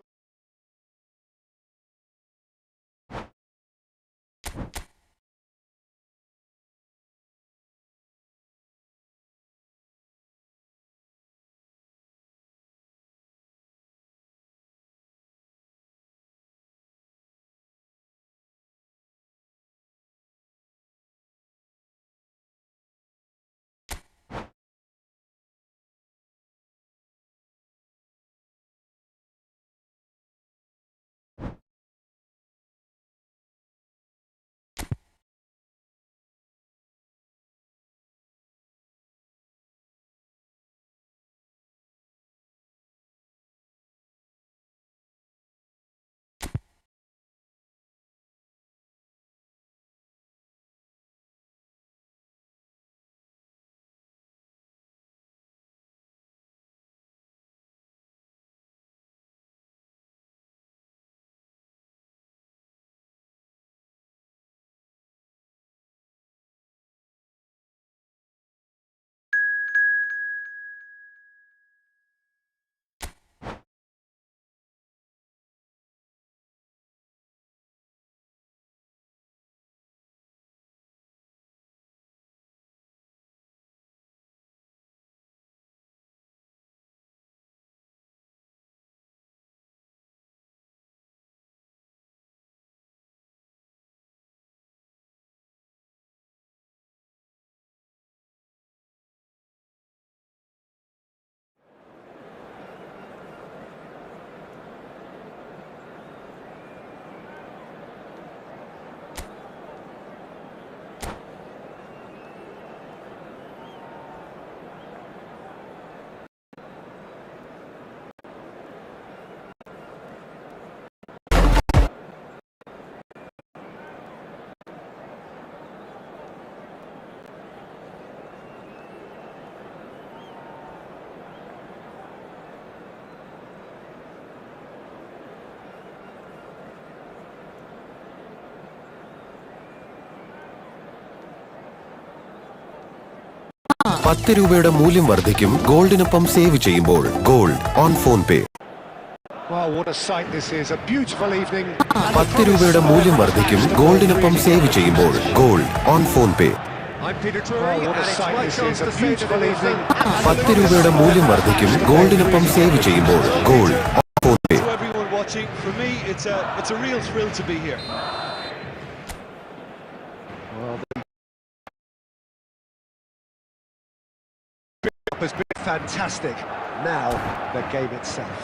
10 രൂപയുടെ മൂല്യം വർദ്ധിക്കും ഗോൾഡിനൊപ്പം save ചെയ്യുമ്പോൾ. Gold on PhonePe. Well, what a sight this is. A beautiful evening. 10 രൂപയുടെ മൂല്യം വർദ്ധിക്കും ഗോൾഡിനൊപ്പം save ചെയ്യുമ്പോൾ. Gold on PhonePe. I'm Peter Drury, what a sight this is. A beautiful evening. 10 രൂപയുടെ മൂല്യം വർദ്ധിക്കും ഗോൾഡിനൊപ്പം സേവ് ചെയ്യുമ്പോൾ. Gold on PhonePe. To everyone watching, for me, it's a real thrill to be here. Well, the build-up has been fantastic. Now, the game itself.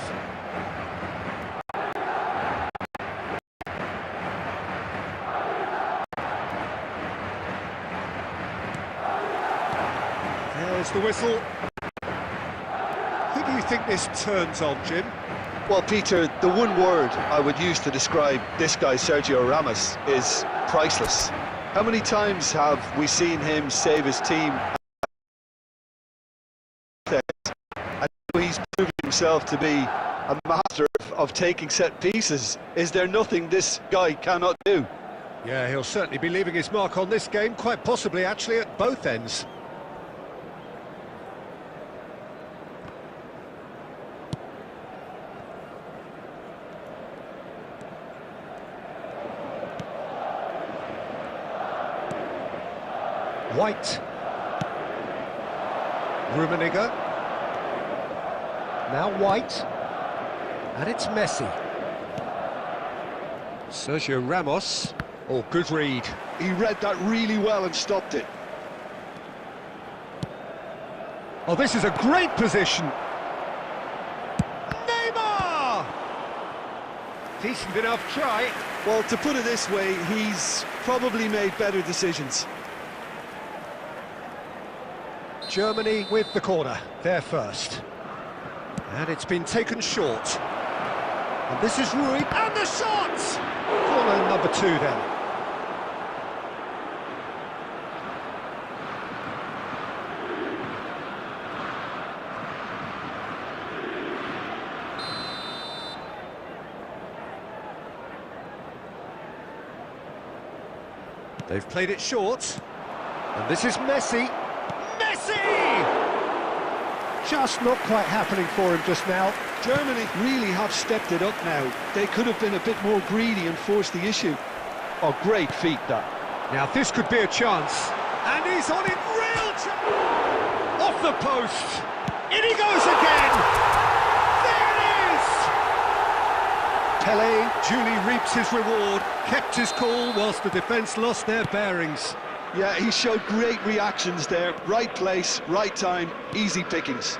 There's the whistle. Who do you think this turns on, Jim? Well, Peter, the one word I would use to describe this guy, Sergio Ramos, is priceless. How many times have we seen him save his team? And he's proven himself to be a master of taking set pieces. Is there nothing this guy cannot do? Yeah, he'll certainly be leaving his mark on this game, quite possibly actually at both ends. White. Rummenigge. Now White. And it's Messi. Sergio Ramos. Oh, good read. He read that really well and stopped it. Oh, this is a great position. Neymar! Decent enough try. Well, to put it this way, he's probably made better decisions. Germany with the corner, there first. And it's been taken short. And this is Rui, and the shot! Corner number 2 then. They've played it short. And this is Messi. Messi! Just not quite happening for him just now. Germany really have stepped it up now. They could have been a bit more greedy and forced the issue. Oh, great feat, that. Now this could be a chance. And he's on it, real chance! Off the post! In he goes again! There it is! Pelé duly reaps his reward, kept his cool whilst the defence lost their bearings. Yeah, he showed great reactions there. Right place, right time, easy pickings.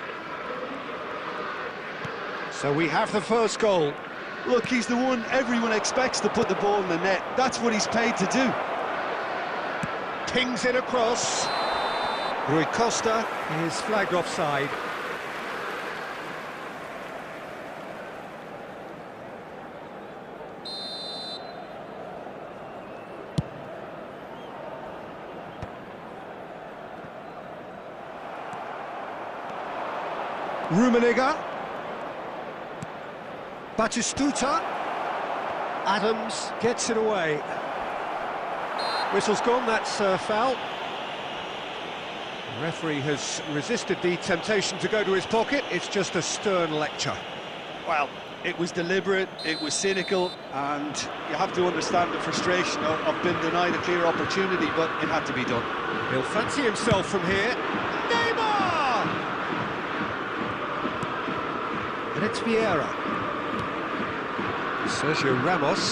So we have the first goal. Look, he's the one everyone expects to put the ball in the net. That's what he's paid to do. Pings it across. Rui Costa is flagged offside. Rummenigge. Batistuta. Adams gets it away. Whistle's gone, that's foul. The referee has resisted the temptation to go to his pocket. It's just a stern lecture. Well, it was deliberate, it was cynical, and you have to understand the frustration of being denied a clear opportunity, but it had to be done. He'll fancy himself from here. Neymar! And it's Vieira. Sergio Ramos.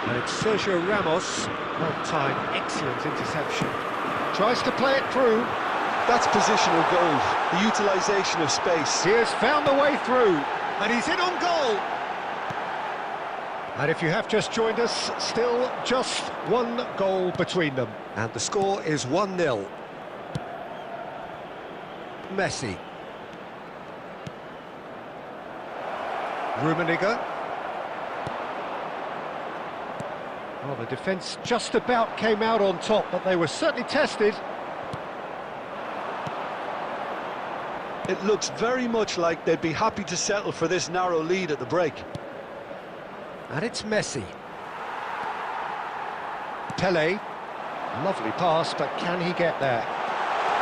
And it's Sergio Ramos. Well timed, excellent interception. Tries to play it through. That's positional goal, the utilisation of space. He has found the way through, and he's in on goal. And if you have just joined us, still just one goal between them. And the score is 1-0. Messi. Rummenigge. Well, the defence just about came out on top, but they were certainly tested. It looks very much like they'd be happy to settle for this narrow lead at the break. And it's Messi. Pelé. Lovely pass, but can he get there?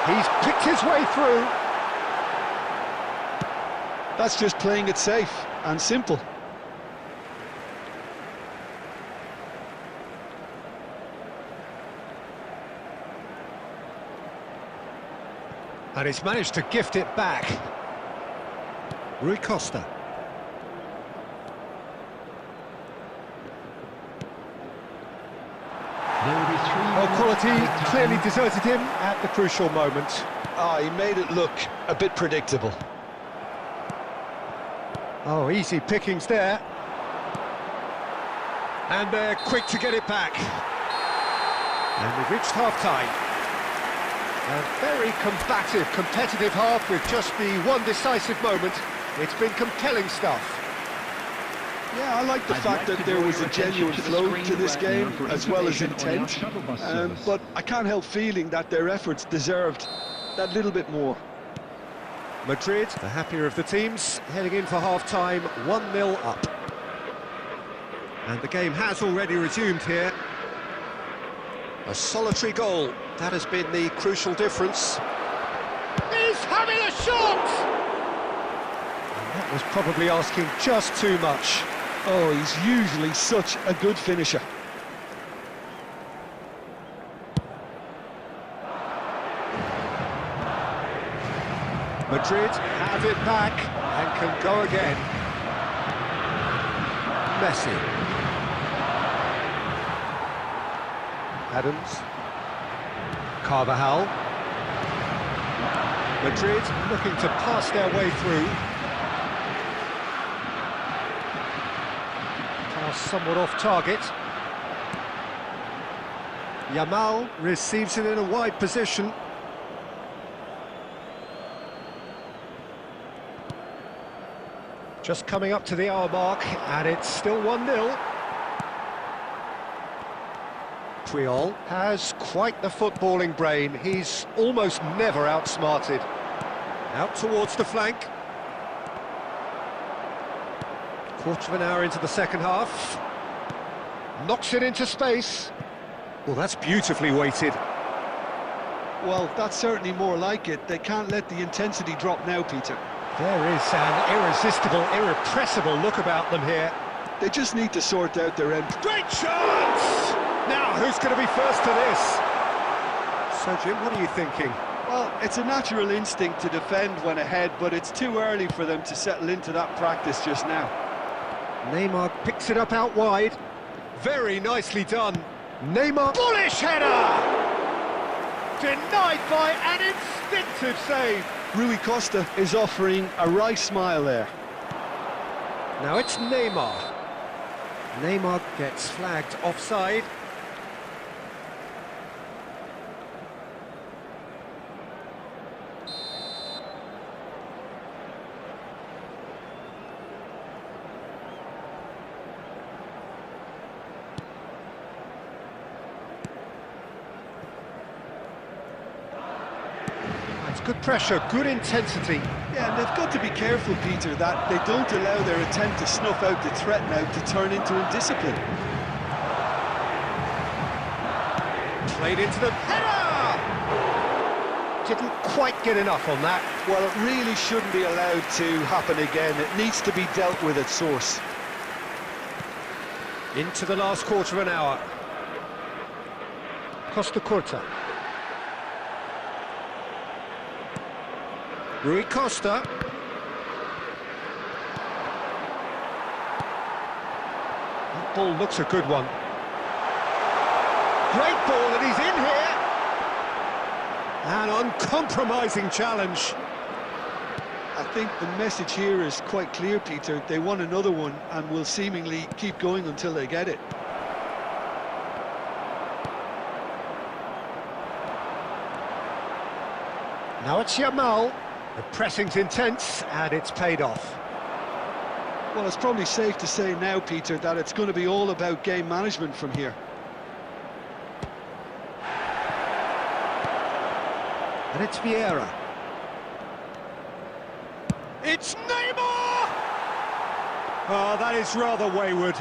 He's picked his way through. That's just playing it safe and simple. And he's managed to gift it back. Rui Costa. Oh, quality clearly deserted him at the crucial moment. He made it look a bit predictable. Oh, easy pickings there. And they're quick to get it back. And we've reached half-time. A very combative, competitive half with just the one decisive moment. It's been compelling stuff. Yeah, I like the fact that there was a genuine flow to this game, as well as intent. But I can't help feeling that their efforts deserved that little bit more. Madrid, the happier of the teams, heading in for half-time, 1-0 up. And the game has already resumed here. A solitary goal, that has been the crucial difference. He's having a shot! And that was probably asking just too much. Oh, he's usually such a good finisher. Madrid have it back and can go again. Messi. Adams. Carvajal. Madrid looking to pass their way through. Pass somewhat off target. Yamal receives it in a wide position. Just coming up to the hour mark, and it's still 1-0. Puyol has quite the footballing brain. He's almost never outsmarted. Out towards the flank. Quarter of an hour into the second half. Knocks it into space. Well, that's beautifully weighted. Well, that's certainly more like it. They can't let the intensity drop now, Peter. There is an irresistible, irrepressible look about them here. They just need to sort out their end. Great chance! Now, who's going to be first to this? So, Jim, what are you thinking? Well, it's a natural instinct to defend when ahead, but it's too early for them to settle into that practice just now. Neymar picks it up out wide. Very nicely done. Neymar, bullish header! Denied by an instinctive save. Rui Costa is offering a wry smile there. Now it's Neymar. Neymar gets flagged offside. Good pressure, good intensity. Yeah, and they've got to be careful, Peter, that they don't allow their attempt to snuff out the threat now to turn into indiscipline. Played into the header! Didn't quite get enough on that. Well, it really shouldn't be allowed to happen again. It needs to be dealt with at source. Into the last quarter of an hour. Costa Curta. Rui Costa. That ball looks a good one. Great ball, and he's in here. An uncompromising challenge. I think the message here is quite clear, Peter. They want another one and will seemingly keep going until they get it. Now it's Yamal. The pressing's intense, and it's paid off. Well, it's probably safe to say now, Peter, that it's going to be all about game management from here. And it's Vieira. It's Neymar! Oh, that is rather wayward.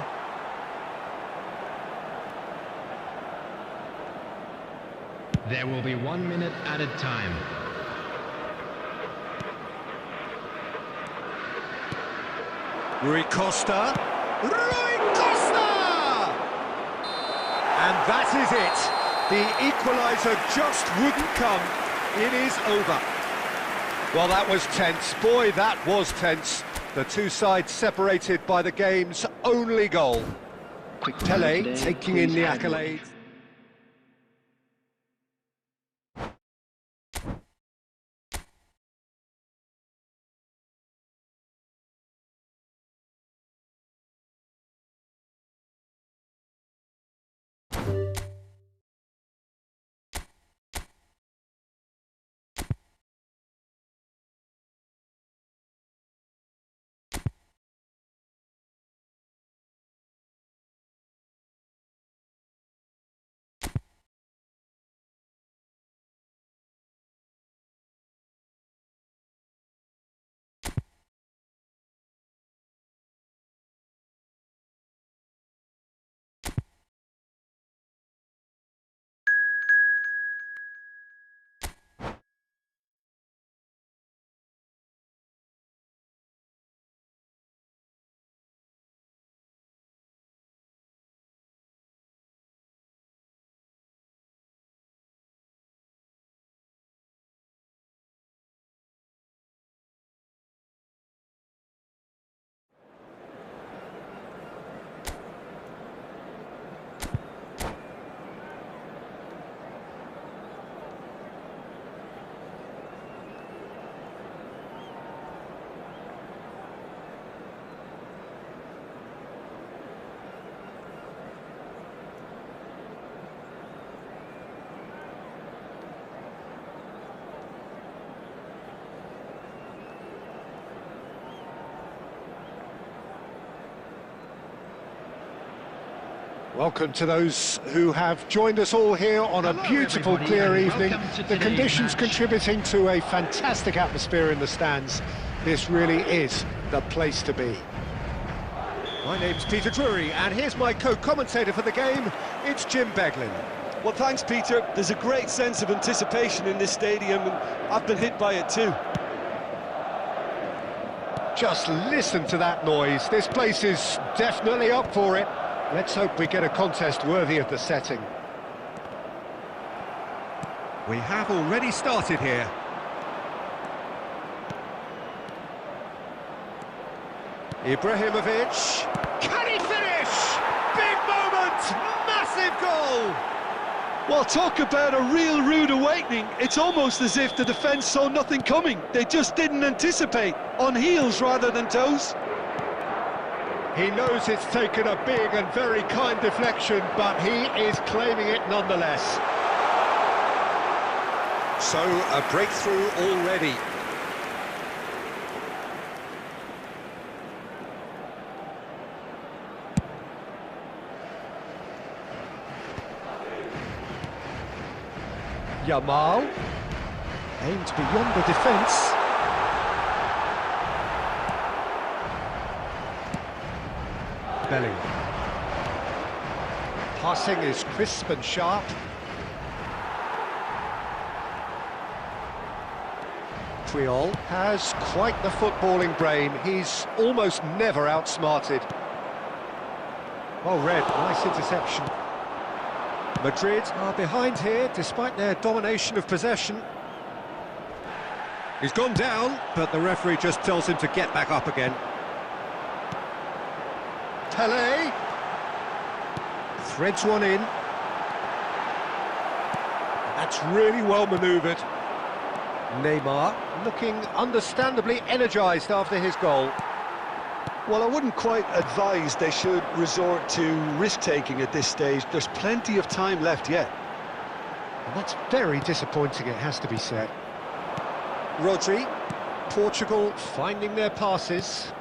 There will be 1 minute added time. Rui Costa! Rui Costa! And that is it. The equaliser just wouldn't come. It is over. Well, that was tense. Boy, that was tense. The two sides separated by the game's only goal. Tele taking in the accolades. Welcome to those who have joined us all here on a beautiful, clear evening. The conditions contributing to a fantastic atmosphere in the stands. This really is the place to be. My name's Peter Drury, and here's my co-commentator for the game. It's Jim Beglin. Well, thanks, Peter. There's a great sense of anticipation in this stadium, and I've been hit by it too. Just listen to that noise. This place is definitely up for it. Let's hope we get a contest worthy of the setting. We have already started here. Ibrahimovic. Can he finish? Big moment! Massive goal! Well, talk about a real rude awakening. It's almost as if the defence saw nothing coming. They just didn't anticipate. On heels rather than toes. He knows it's taken a big and very kind deflection, but he is claiming it nonetheless. So, a breakthrough already. Yamal, aimed beyond the defence. Bellingham. Passing is crisp and sharp. Triol has quite the footballing brain. He's almost never outsmarted. Well read, nice interception. Madrid are behind here, despite their domination of possession. He's gone down, but the referee just tells him to get back up again. Pele threads one in. That's really well manoeuvred. Neymar looking understandably energised after his goal. Well, I wouldn't quite advise they should resort to risk-taking at this stage. There's plenty of time left yet. And that's very disappointing, it has to be said. Rodri, Portugal finding their passes.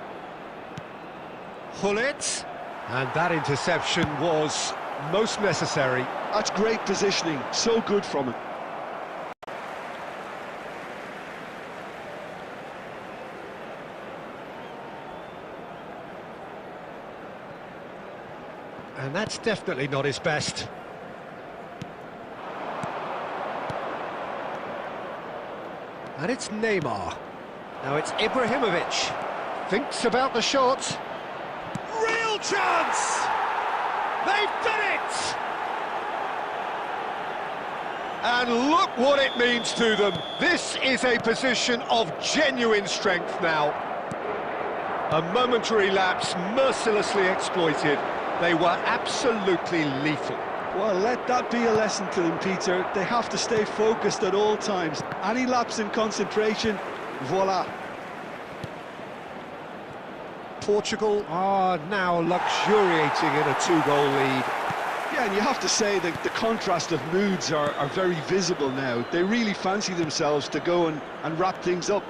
Hullet, and that interception was most necessary. That's great positioning, so good from him. And that's definitely not his best. And it's Neymar. Now it's Ibrahimovic. Thinks about the shot. Real chance! They've done it! And look what it means to them. This is a position of genuine strength now. A momentary lapse mercilessly exploited. They were absolutely lethal. Well, let that be a lesson to them, Peter. They have to stay focused at all times. Any lapse in concentration, voila. Portugal are now luxuriating in a two-goal lead. Yeah, and you have to say that the contrast of moods are very visible now. They really fancy themselves to go and wrap things up.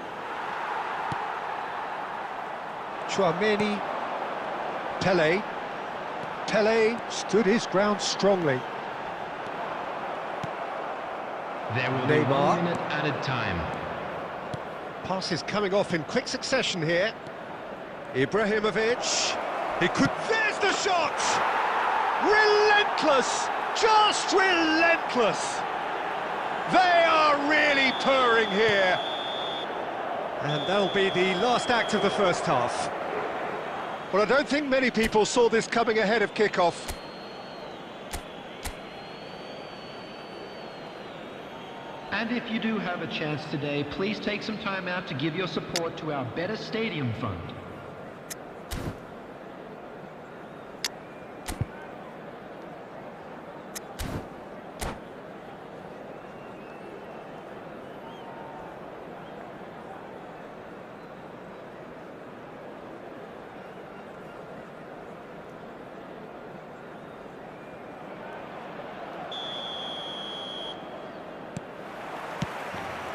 Chouameni, Pelé. Pelé stood his ground strongly. There will be Neymar. 1 minute added time. Passes coming off in quick succession here. Ibrahimovic. He could... There's the shot! Relentless! Just relentless! They are really purring here. And that'll be the last act of the first half. Well, I don't think many people saw this coming ahead of kickoff. And if you do have a chance today, please take some time out to give your support to our Better Stadium Fund.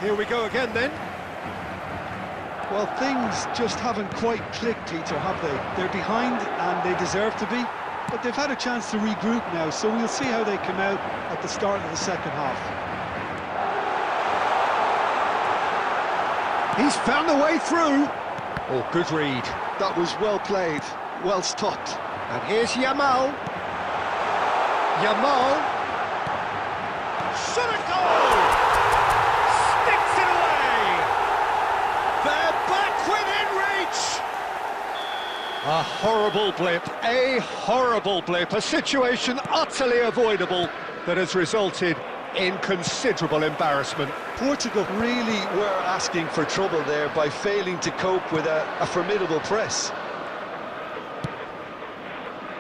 Here we go again then. Well, things just haven't quite clicked, Peter, have they? They're behind and they deserve to be, but they've had a chance to regroup now, so we'll see how they come out at the start of the second half. He's found a way through. Oh, good read. That was well played, well stopped. And here's Yamal. Yamal. Shot a goal! Sticks it away! They're back within reach! A horrible blip, a situation utterly avoidable that has resulted in considerable embarrassment. Portugal really were asking for trouble there by failing to cope with a formidable press.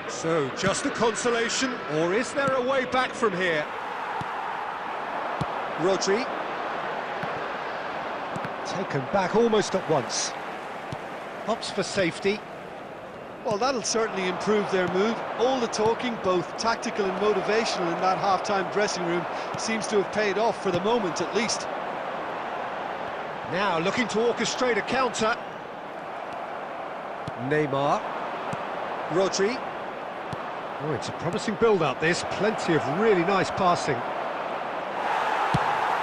So, just a consolation, or is there a way back from here? Rodri. Taken back almost at once. Opts for safety. Well, that'll certainly improve their mood. All the talking, both tactical and motivational, in that half-time dressing room seems to have paid off for the moment, at least. Now looking to orchestrate a counter. Neymar. Rodri. Oh, it's a promising build-up, this. Plenty of really nice passing.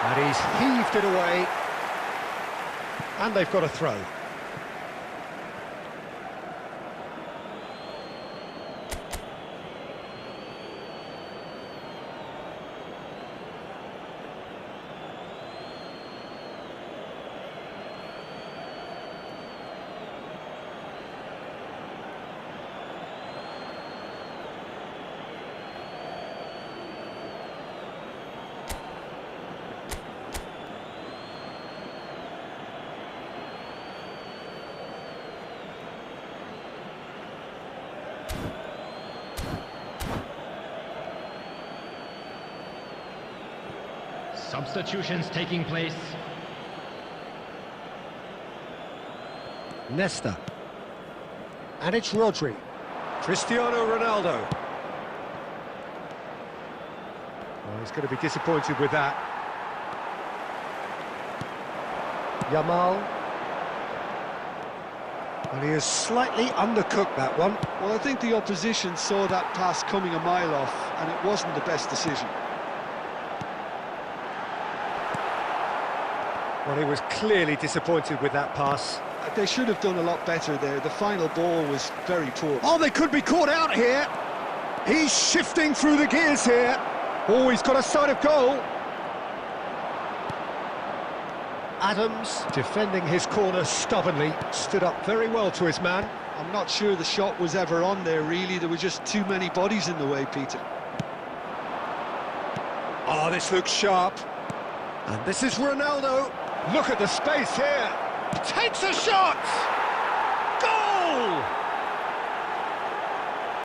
And he's heaved it away. And they've got a throw. Substitutions taking place. Nesta. And it's Rodri. Cristiano Ronaldo. Well, he's going to be disappointed with that. Yamal. And he has slightly undercooked that one. Well, I think the opposition saw that pass coming a mile off, and it wasn't the best decision. Well, he was clearly disappointed with that pass. They should have done a lot better there. The final ball was very poor. Oh, they could be caught out here. He's shifting through the gears here. Oh, he's got a sight of goal. Adams, defending his corner stubbornly, stood up very well to his man. I'm not sure the shot was ever on there, really. There were just too many bodies in the way, Peter. Oh, this looks sharp. And this is Ronaldo. Look at the space here. Takes a shot!